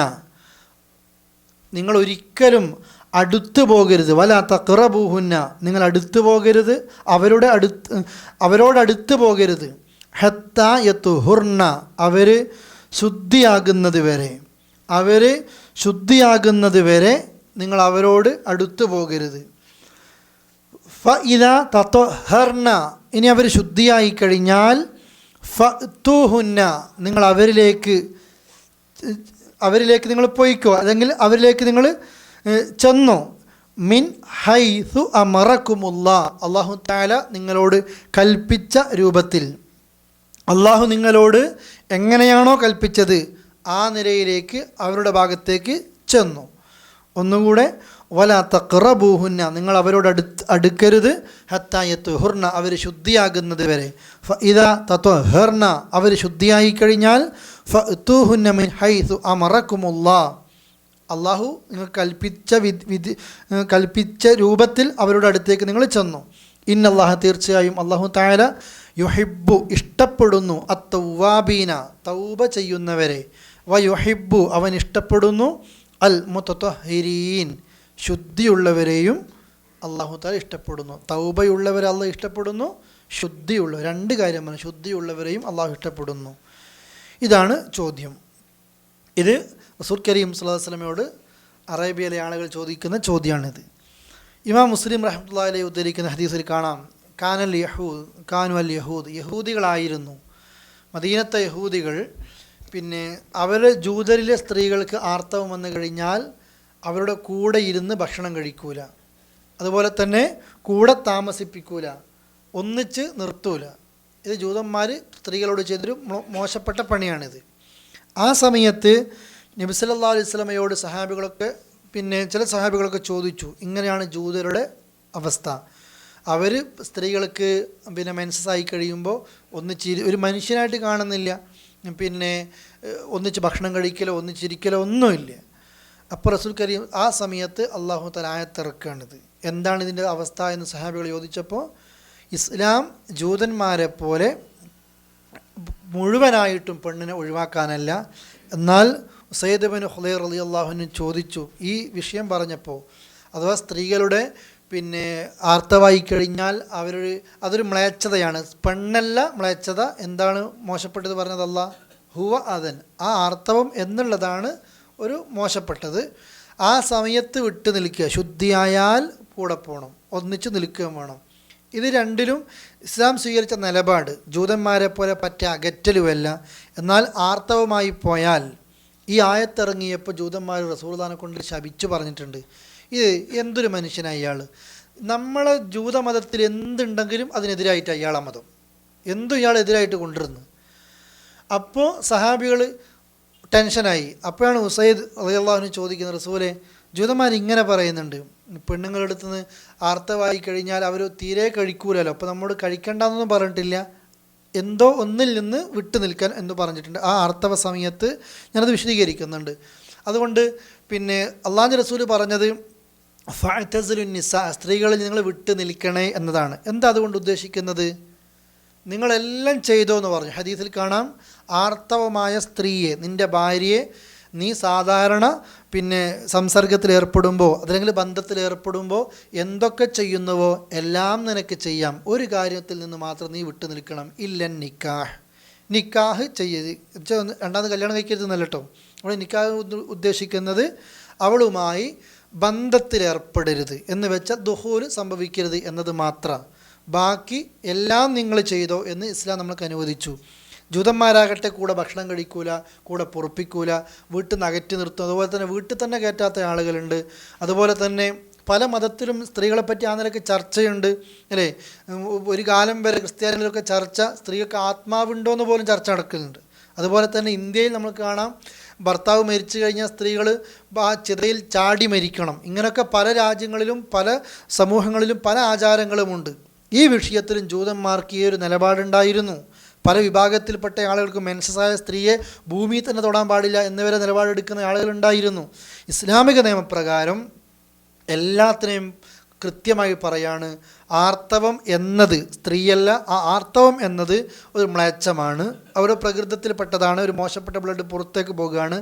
D: നിങ്ങൾ ഒരിക്കലും അടുത്തു പോകരുത്. വല തഖ്റബൂഹുന്ന, നിങ്ങൾ അടുത്തു പോകരുത്, അവരോടടുത്ത് പോകരുത്. ഹത്താ യത്ഹുർന, അവർ ശുദ്ധിയാകുന്നത് വരെ, നിങ്ങൾ അവരോട് അടുത്തു പോകരുത്. ഫഇദാ തത്വഹർന, ഇനി അവർ ശുദ്ധിയായി കഴിഞ്ഞാൽ, ഫഅ്തൂഹുന്ന, നിങ്ങൾ അവരിലേക്ക് നിങ്ങൾ പോയിക്കോ, അല്ലെങ്കിൽ അവരിലേക്ക് നിങ്ങൾ ചെന്നോ. മിൻ ഹൈസു അമറക്കുമുല്ലാ, അല്ലാഹു തആല നിങ്ങളോട് കൽപ്പിച്ച രൂപത്തിൽ, അള്ളാഹു നിങ്ങളോട് എങ്ങനെയാണോ കൽപ്പിച്ചത് ആ നിലയിലേക്ക് അവരുടെ ഭാഗത്തേക്ക് ചെന്നു. ഒന്നുകൂടെ, വല തഖ്റബൂഹുന്ന, നിങ്ങൾ അവരോട് അടുക്കരുത്. ഹത്താ യത്ഹുർന, അവർ ശുദ്ധിയാകുന്നത് വരെ. ഫഇദാ തത്വഹർന, അവർ ശുദ്ധിയായി കഴിഞ്ഞാൽ, ഫഅ്തൂഹുന്ന മിൻ ഹൈസു അമറക്കുമുല്ലാ, അള്ളാഹു നിങ്ങൾ കൽപ്പിച്ച രൂപത്തിൽ അവരുടെ അടുത്തേക്ക് നിങ്ങൾ ചെന്നു. ഇന്നല്ലാഹ, തീർച്ചയായും അല്ലാഹു തആല, യുഹിബ്ബു, ഇഷ്ടപ്പെടുന്നു, അത്തൗവാബീന, തൗബ ചെയ്യുന്നവരെ, വയുഹിബ്ബു, അവൻ ഇഷ്ടപ്പെടുന്നു, അൽ മുതത്വഹിരീൻ, ശുദ്ധിയുള്ളവരെയും അല്ലാഹു തആല ഇഷ്ടപ്പെടുന്നു. തൗബയുള്ളവരെ അള്ളാഹ് ഇഷ്ടപ്പെടുന്നു, ശുദ്ധിയുള്ളവർ, രണ്ട് കാര്യമാണ്, ശുദ്ധിയുള്ളവരെയും അള്ളാഹു ഇഷ്ടപ്പെടുന്നു. ഇതാണ് ചോദ്യം. ഇത് റസൂൽ കരീം സ്വല്ലല്ലാഹു അലൈഹി വസല്ലമയോട് അറേബ്യയിലെ ആളുകൾ ചോദിക്കുന്ന ചോദ്യമാണിത്. ഇമാം മുസ്ലിം റഹ്മത്തുള്ളാഹി അലൈഹി ഉദ്ധരിക്കുന്ന ഹദീസിൽ കാണാം, കാനു അൽ യഹൂദ്, യഹൂദികളായിരുന്നു, മദീനത്തെ യഹൂദികൾ. പിന്നെ അവർ ജൂതരിലെ സ്ത്രീകൾക്ക് ആർത്തവം വന്നു കഴിഞ്ഞാൽ അവരുടെ കൂടെ ഇരുന്ന് ഭക്ഷണം കഴിക്കൂല, അതുപോലെ തന്നെ കൂടെ താമസിപ്പിക്കൂല, ഒന്നിച്ച് നിർത്തൂല. ഇത് ജൂതന്മാർ സ്ത്രീകളോട് ചെയ്തൊരു മോശപ്പെട്ട പണിയാണിത്. ആ സമയത്ത് നബി സല്ലല്ലാഹു അലൈഹി വസല്ലമയോട് സഹാബികളൊക്കെ, പിന്നെ ചില സഹാബികളൊക്കെ ചോദിച്ചു, ഇങ്ങനെയാണ് ജൂതരുടെ അവസ്ഥ. അവർ സ്ത്രീകൾക്ക് പിന്നെ മെൻസസ്സായി കഴിയുമ്പോൾ ഒരു മനുഷ്യനായിട്ട് കാണുന്നില്ല, പിന്നെ ഒന്നിച്ച് ഭക്ഷണം കഴിക്കലോ ഒന്നിച്ചിരിക്കലോ ഒന്നുമില്ല. അപ്പോൾ റസൂൽ കരീം ആ സമയത്ത് അള്ളാഹു തആല ആയത്തിറക്കുകയാണിത്. എന്താണ് ഇതിൻ്റെ അവസ്ഥ എന്ന് സഹാബികൾ ചോദിച്ചപ്പോൾ, ഇസ്ലാം ജൂതന്മാരെ പോലെ മുഴുവനായിട്ടും പെണ്ണിനെ ഒഴിവാക്കാനല്ല, എന്നാൽ ഉസൈദ് ബിൻ ഹുദൈർ റളിയല്ലാഹു അൻഹു ചോദിച്ചു ഈ വിഷയം പറഞ്ഞപ്പോൾ, അഥവാ സ്ത്രീകളുടെ പിന്നെ ആർത്തവായി കഴിഞ്ഞാൽ അതൊരു മ്ലേച്ഛതയാണ്, പെണ്ണല്ല മ്ലേച്ഛത. എന്താണ് മോശപ്പെട്ടത് പറഞ്ഞത്? അല്ലാഹ് ഹുവ അതൻ, ആ ആർത്തവം എന്നുള്ളതാണ് ഒരു മോശപ്പെട്ടത്. ആ സമയത്ത് വിട്ടു നിൽക്കുക, ശുദ്ധിയായാൽ കൂടെ പോകണം, ഒന്നിച്ച് നിൽക്കുകയും വേണം. ഇത് രണ്ടിലും ഇസ്ലാം സ്വീകരിച്ച നിലപാട് ജൂതന്മാരെ പോലെ പറ്റ അകറ്റലുമല്ല. എന്നാൽ ആർത്തവമായി പോയാൽ ഈ ആയത്തിറങ്ങിയപ്പോൾ ജൂതന്മാർ റസൂലുള്ളാഹിനെ കൊണ്ട് ശപിച്ചു പറഞ്ഞിട്ടുണ്ട്, ഇത് എന്തൊരു മനുഷ്യനാണ് ഇയാൾ, നമ്മളെ ജൂതമതത്തിൽ എന്തുണ്ടെങ്കിലും അതിനെതിരായിട്ട് അയാളെ മതം, എന്തും ഇയാൾ എതിരായിട്ട് കൊണ്ടുവരുന്നു. അപ്പോൾ സഹാബികൾ ടെൻഷനായി. അപ്പോഴാണ് ഉസൈദ് റളിയല്ലാഹു അൻഹു ചോദിക്കുന്നത്, റസൂലേ, ജൂതന്മാർ ഇങ്ങനെ പറയുന്നുണ്ട്, പെണ്ണുങ്ങളുടെ അടുത്ത് നിന്ന് ആർത്തവായി കഴിഞ്ഞാൽ അവർ തീരെ കഴിക്കൂലല്ലോ, അപ്പോൾ നമ്മോട് കഴിക്കണ്ടെന്നൊന്നും പറഞ്ഞിട്ടില്ല, എന്തോ ഒന്നിൽ നിന്ന് വിട്ടു നിൽക്കാൻ എന്ന് പറഞ്ഞിട്ടുണ്ട്. ആ ആർത്തവ സമയത്ത് ഞാനത് വിശദീകരിക്കുന്നുണ്ട്. അതുകൊണ്ട് പിന്നെ അള്ളാഹുവിൻ്റെ റസൂൽ പറഞ്ഞത് ഫഅ്തസിലുൻ നിസാ, സ്ത്രീകളിൽ നിങ്ങൾ വിട്ടു നിൽക്കണേ എന്നതാണ്. എന്താ അതുകൊണ്ട് ഉദ്ദേശിക്കുന്നത്? നിങ്ങളെല്ലാം ചെയ്തോ എന്ന് പറഞ്ഞു. ഹദീസിൽ കാണാം, ആർത്തവമായ സ്ത്രീയെ, നിൻ്റെ ഭാര്യയെ നീ സാധാരണ പിന്നെ സംസർഗത്തിൽ ഏർപ്പെടുമ്പോൾ അതല്ലെങ്കിൽ ബന്ധത്തിൽ ഏർപ്പെടുമ്പോൾ എന്തൊക്കെ ചെയ്യുന്നുവോ എല്ലാം നിനക്ക് ചെയ്യാം, ഒരു കാര്യത്തിൽ നിന്ന് മാത്രം നീ വിട്ടു നിൽക്കണം, ഇല്ലൻ നിക്കാഹ്, നിക്കാഹ് ചെയ്യരുത്. രണ്ടാമത് കല്യാണം കഴിക്കരുതെന്നല്ല കേട്ടോ. അവിടെ നിക്കാഹ് ഉദ്ദേശിക്കുന്നത് അവളുമായി ബന്ധത്തിലേർപ്പെടരുത് എന്ന് വെച്ചാൽ ദുഹൂല് സംഭവിക്കരുത് എന്നത് മാത്രം. ബാക്കി എല്ലാം നിങ്ങൾ ചെയ്തോ എന്ന് ഇസ്ലാം നമ്മൾക്ക് അനുവദിച്ചു. ജൂതന്മാരാകട്ടെ കൂടെ ഭക്ഷണം കഴിക്കൂല, കൂടെ പൊറുപ്പിക്കൂല, വീട്ടിൽ നിന്ന് അകറ്റി നിർത്തും. അതുപോലെ തന്നെ വീട്ടിൽ തന്നെ കയറ്റാത്ത ആളുകളുണ്ട്. അതുപോലെ തന്നെ പല മതത്തിലും സ്ത്രീകളെപ്പറ്റി ആ നിലയ്ക്ക് ചർച്ചയുണ്ട് അല്ലേ. ഒരു കാലം വരെ ക്രിസ്ത്യാനികളൊക്കെ ചർച്ച, സ്ത്രീകൾക്ക് ആത്മാവുണ്ടോ എന്ന് പോലും ചർച്ച നടക്കുന്നുണ്ട്. അതുപോലെ തന്നെ ഇന്ത്യയിൽ നമ്മൾ കാണാം, ഭർത്താവ് മരിച്ചു കഴിഞ്ഞാൽ സ്ത്രീകൾ ആ ചിതയിൽ ചാടി മരിക്കണം. ഇങ്ങനെയൊക്കെ പല രാജ്യങ്ങളിലും പല സമൂഹങ്ങളിലും പല ആചാരങ്ങളുമുണ്ട്. ഈ വിഷയത്തിലും ജൂതന്മാർക്ക് ഈ ഒരു നിലപാടുണ്ടായിരുന്നു. പല വിഭാഗത്തിൽപ്പെട്ട ആളുകൾക്ക് മെൻസസ്സായ സ്ത്രീയെ ഭൂമിയിൽ തന്നെ തൊടാൻ പാടില്ല എന്നിവരെ നിലപാടെടുക്കുന്ന ആളുകളുണ്ടായിരുന്നു. ഇസ്ലാമിക നിയമപ്രകാരം എല്ലാത്തിനെയും കൃത്യമായി പറയാണ്, ആർത്തവം എന്നത് സ്ത്രീയല്ല, ആ ആർത്തവം എന്നത് ഒരു മ്ലേച്ഛമാണ്, അവരുടെ പ്രകൃതത്തിൽപ്പെട്ടതാണ്, ഒരു മോശപ്പെട്ട ബ്ലഡ് പുറത്തേക്ക് പോകുകയാണ്.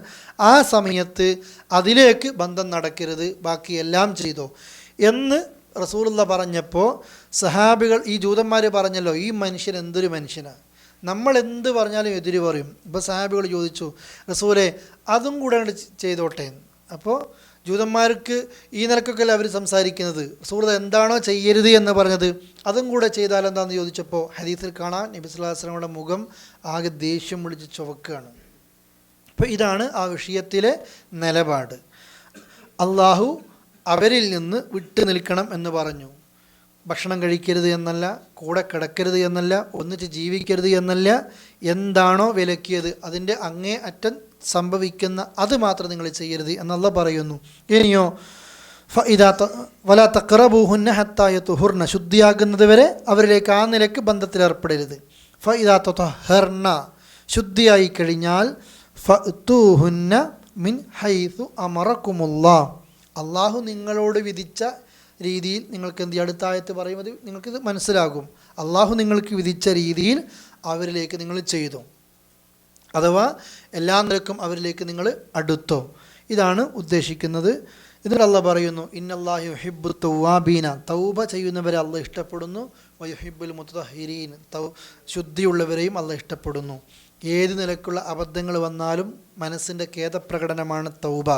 D: ആ സമയത്ത് അതിലേക്ക് ബന്ധം നടക്കരുത്, ബാക്കി എല്ലാം ചെയ്തോ എന്ന് റസൂലുള്ളാഹി പറഞ്ഞപ്പോൾ സഹാബികൾ, ഈ ജൂതന്മാർ പറഞ്ഞല്ലോ, ഈ മനുഷ്യൻ എന്തൊരു മനുഷ്യനാണ്, നമ്മൾ എന്ത് പറഞ്ഞാലും എതിര് പറയും. ഇപ്പോൾ സഹാബികൾ ചോദിച്ചു, റസൂലേ അതും കൂടെ ചെയ്തോട്ടെ. അപ്പോൾ ജൂതന്മാർക്ക് ഈ നിലക്കൊക്കെ അവർ സംസാരിക്കുന്നത്, റസൂൽ എന്താണോ ചെയ്യരുത് എന്ന് പറഞ്ഞത് അതും കൂടെ ചെയ്താൽ എന്താണെന്ന് ചോദിച്ചപ്പോൾ ഹദീസിൽ കാണാൻ നബി സല്ലല്ലാഹു അലൈഹി വസല്ലമയുടെ മുഖം ആകെ ദേഷ്യം വിളിച്ച് ചുവക്കുകയാണ്. അപ്പോൾ ഇതാണ് ആ വിഷയത്തിലെ നിലപാട്. അള്ളാഹു അവരിൽ നിന്ന് വിട്ടു നിൽക്കണം എന്ന് പറഞ്ഞു. ഭക്ഷണം കഴിക്കരുത് എന്നല്ല, കൂടെ കിടക്കരുത് എന്നല്ല, ഒന്നിച്ച് ജീവിക്കരുത് എന്നല്ല, എന്താണോ വിലക്കിയത് അതിൻ്റെ അങ്ങേ അറ്റം സംഭവിക്കുന്ന അത് മാത്രം നിങ്ങൾ ചെയ്യരുത് എന്നല്ല പറയുന്നു. ഇനിയോ വലാ തഖറബൂഹുന്ന ഹത്താ യതുഹുർന, ശുദ്ധിയാകുന്നത് വരെ അവരിലേക്ക് ആ നിലയ്ക്ക് ബന്ധത്തിലേർപ്പെടരുത്. ഫഇദാ തതഹർന, ശുദ്ധിയായി കഴിഞ്ഞാൽ ഫഅ്തൂഹുന്ന മിൻ ഹൈസു അമറകുമുല്ലാഹ്, അള്ളാഹു നിങ്ങളോട് വിധിച്ച രീതിയിൽ നിങ്ങൾക്ക് എന്ത് അടുത്ത ആയത്ത് പറയുന്നത് നിങ്ങൾക്കിത് മനസ്സിലാകും. അള്ളാഹു നിങ്ങൾക്ക് വിധിച്ച രീതിയിൽ അവരിലേക്ക് നിങ്ങൾ ചെയ്തു, അഥവാ എല്ലാ നിലക്കും അവരിലേക്ക് നിങ്ങൾ അടുത്തോ, ഇതാണ് ഉദ്ദേശിക്കുന്നത്. ഇതിൽ അള്ളാഹ് പറയുന്നു, ഇന്നല്ലാഹു യുഹിബ്ബു തവ്വാബീന, തൗബ ചെയ്യുന്നവരെ അള്ളാഹ് ഇഷ്ടപ്പെടുന്നു, വയുഹിബ്ബുൽ മുത്തഹിരീൻ, ശുദ്ധിയുള്ളവരെയും അള്ളാഹ് ഇഷ്ടപ്പെടുന്നു. ഏത് നിലക്കുള്ള അബദ്ധങ്ങൾ വന്നാലും മനസ്സിൻ്റെ ഖേദപ്രകടനമാണ് തൗബ.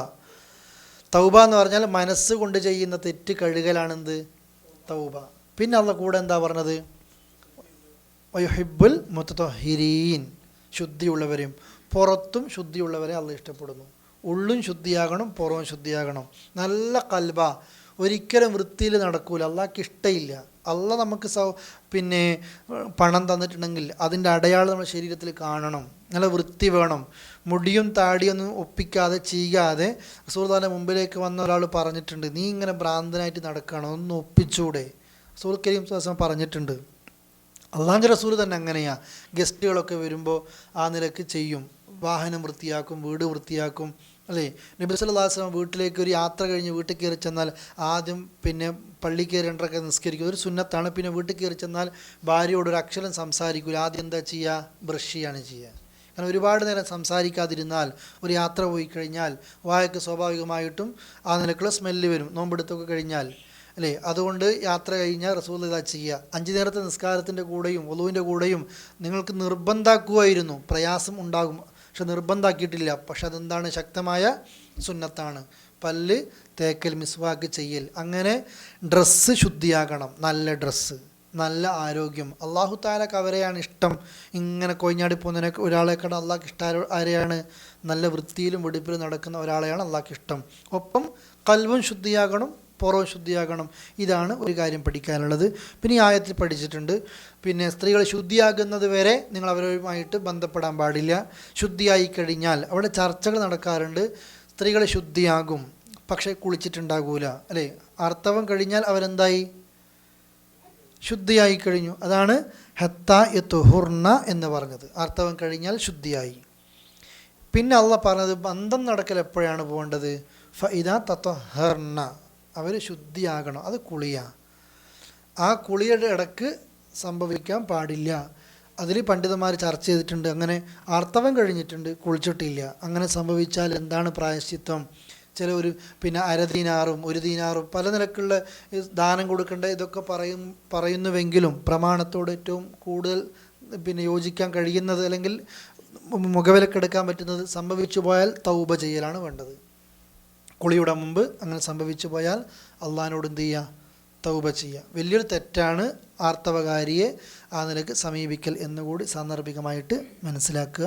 D: തൗബ എന്ന് പറഞ്ഞാൽ മനസ്സുകൊണ്ട് ചെയ്യുന്ന തെറ്റ് കഴുകലാണെന്ത് തൗബ. പിന്നെ അള്ളാഹ് കൂടെ എന്താ പറഞ്ഞത്? വയുഹിബ്ബുൽ മുത്തഹിരീൻ, ശുദ്ധിയുള്ളവരെയും. പുറത്തും ശുദ്ധിയുള്ളവരെ അള്ളാഹ് ഇഷ്ടപ്പെടുന്നു. ഉള്ളും ശുദ്ധിയാകണം, പുറവും ശുദ്ധിയാകണം. നല്ല കൽബ, ഒരിക്കലും വൃത്തിയിൽ നടക്കൂല, അള്ളാഹ്ക്ക് ഇഷ്ടമില്ല. അള്ളാഹ് നമുക്ക് പിന്നെ പണം തന്നിട്ടുണ്ടെങ്കിൽ അതിൻ്റെ അടയാളം നമ്മുടെ ശരീരത്തിൽ കാണണം, നല്ല വൃത്തി വേണം. മുടിയും താടിയൊന്നും ഒപ്പിക്കാതെ ചെയ്യാതെ റസൂലുള്ളാഹിന്റെ മുമ്പിലേക്ക് വന്ന ഒരാൾ പറഞ്ഞിട്ടുണ്ട്, നീ ഇങ്ങനെ ഭ്രാന്തനായിട്ട് നടക്കണം, ഒന്ന് ഒപ്പിച്ചൂടെ? റസൂൽ കരീം സ്വല്ലല്ലാഹു അലൈഹി വസല്ലം പറഞ്ഞിട്ടുണ്ട്. അള്ളാഹുവിൻ്റെ റസൂൽ തന്നെ അങ്ങനെയാണ്. ഗസ്റ്റുകളൊക്കെ വരുമ്പോൾ ആ നിലക്ക് ചെയ്യും. വാഹനം വൃത്തിയാക്കും, വീട് വൃത്തിയാക്കും, അല്ലേ? നബി സല്ലല്ലാഹു അലൈഹി വസല്ലം വീട്ടിലേക്ക് ഒരു യാത്ര കഴിഞ്ഞ് വീട്ടിൽ കയറി ചെന്നാൽ ആദ്യം പിന്നെ പള്ളി കയറി രണ്ടരക്ക് നിസ്കരിക്കും, ഒരു സുന്നത്താണ്. പിന്നെ വീട്ടിൽ കയറി ചെന്നാൽ ഭാര്യയോട് ഒരു അക്ഷരം സംസാരിക്കില്ല. ആദ്യം എന്താ ചെയ്യുക? ബ്രഷ് ചെയ്യാണ് ചെയ്യുക. കാരണം ഒരുപാട് നേരം സംസാരിക്കാതിരുന്നാൽ, ഒരു യാത്ര പോയി കഴിഞ്ഞാൽ വായക്ക് സ്വാഭാവികമായിട്ടും ആ നിലക്കുള്ള സ്മെല്ല് വരും, നോമ്പെടുത്തൊക്കെ കഴിഞ്ഞാൽ, അല്ലേ? അതുകൊണ്ട് യാത്ര കഴിഞ്ഞാൽ റസൂൽ ഇതാ ചെയ്യുക. 5 നേരത്തെ നിസ്കാരത്തിൻ്റെ കൂടെയും വളുവിൻ്റെ കൂടെയും നിങ്ങൾക്ക് നിർബന്ധാക്കുമായിരുന്നു, പ്രയാസം ഉണ്ടാകും, പക്ഷെ നിർബന്ധാക്കിയിട്ടില്ല. പക്ഷെ അതെന്താണ്? ശക്തമായ സുന്നത്താണ്. പല്ല് തേക്കൽ, മിസ്വാക്ക് ചെയ്യൽ. അങ്ങനെ ഡ്രസ്സ് ശുദ്ധിയാകണം, നല്ല ഡ്രസ്സ്, നല്ല ആരോഗ്യം. അള്ളാഹു താലക്ക് അവരെയാണ് ഇഷ്ടം. ഇങ്ങനെ കൊയിഞ്ഞാടി പോകുന്നതിനെ ഒരാളെക്കാണ് അള്ളാഹ്ക്ക് ഇഷ്ടം ആരെയാണ്? നല്ല വൃത്തിയിലും വെടിപ്പിലും നടക്കുന്ന ഒരാളെയാണ് അള്ളാഹ്ക്ക് ഇഷ്ടം. ഒപ്പം കൽബും ശുദ്ധിയാകണം, പുറവും ശുദ്ധിയാകണം. ഇതാണ് ഒരു കാര്യം പഠിക്കാനുള്ളത്. പിന്നെ ഈ ആയത്തിൽ പഠിച്ചിട്ടുണ്ട്, പിന്നെ സ്ത്രീകൾ ശുദ്ധിയാകുന്നത് വരെ നിങ്ങൾ അവരുമായിട്ട് ബന്ധപ്പെടാൻ പാടില്ല. ശുദ്ധിയായി കഴിഞ്ഞാൽ അവിടെ ചർച്ചകൾ നടക്കാറുണ്ട്. സ്ത്രീകൾ ശുദ്ധിയാകും, പക്ഷേ കുളിച്ചിട്ടുണ്ടാകൂല, അല്ലേ? ആർത്തവം കഴിഞ്ഞാൽ അവരെന്തായി? ശുദ്ധിയായി കഴിഞ്ഞു. അതാണ് ഹത്താ യത്ഹുർന എന്ന് പറഞ്ഞത്. ആർത്തവം കഴിഞ്ഞാൽ ശുദ്ധിയായി. പിന്നെ അള്ളാഹ് പറഞ്ഞത് ബന്ധം നടക്കൽ എപ്പോഴാണ് പോകേണ്ടത്? ഫഇദാ തത്വഹർന, അവർ ശുദ്ധിയാകണം. അത് കുളിയാണ്. ആ കുളിയുടെ ഇടക്ക് സംഭവിക്കാൻ പാടില്ല. അതിൽ പണ്ഡിതന്മാർ ചർച്ച ചെയ്തിട്ടുണ്ട്. അങ്ങനെ ആർത്തവം കഴിഞ്ഞിട്ടുണ്ട്, കുളിച്ചിട്ടില്ല, അങ്ങനെ സംഭവിച്ചാൽ എന്താണ് പ്രായശ്ചിത്വം? ചില ഒരു പിന്നെ 1/2 ദീനാറും 1 ദീനാറും പല നിലക്കുള്ള ദാനം കൊടുക്കേണ്ട ഇതൊക്കെ പറയുന്നുവെങ്കിലും പ്രമാണത്തോട് ഏറ്റവും കൂടുതൽ പിന്നെ യോജിക്കാൻ കഴിയുന്നത്, അല്ലെങ്കിൽ മുഖവിലക്കെടുക്കാൻ പറ്റുന്നത്, സംഭവിച്ചു പോയാൽ തൗബ ചെയ്യലാണ് വേണ്ടത്. കുളിയുടെ മുമ്പ് അങ്ങനെ സംഭവിച്ചു പോയാൽ അള്ളാഹിനോട് എന്ത് ചെയ്യുക? തൗബ ചെയ്യുക. വലിയൊരു തെറ്റാണ് ആർത്തവകാരിയെ ആ നിലക്ക് സമീപിക്കൽ എന്നുകൂടി സാന്ദർഭികമായിട്ട് മനസ്സിലാക്കുക.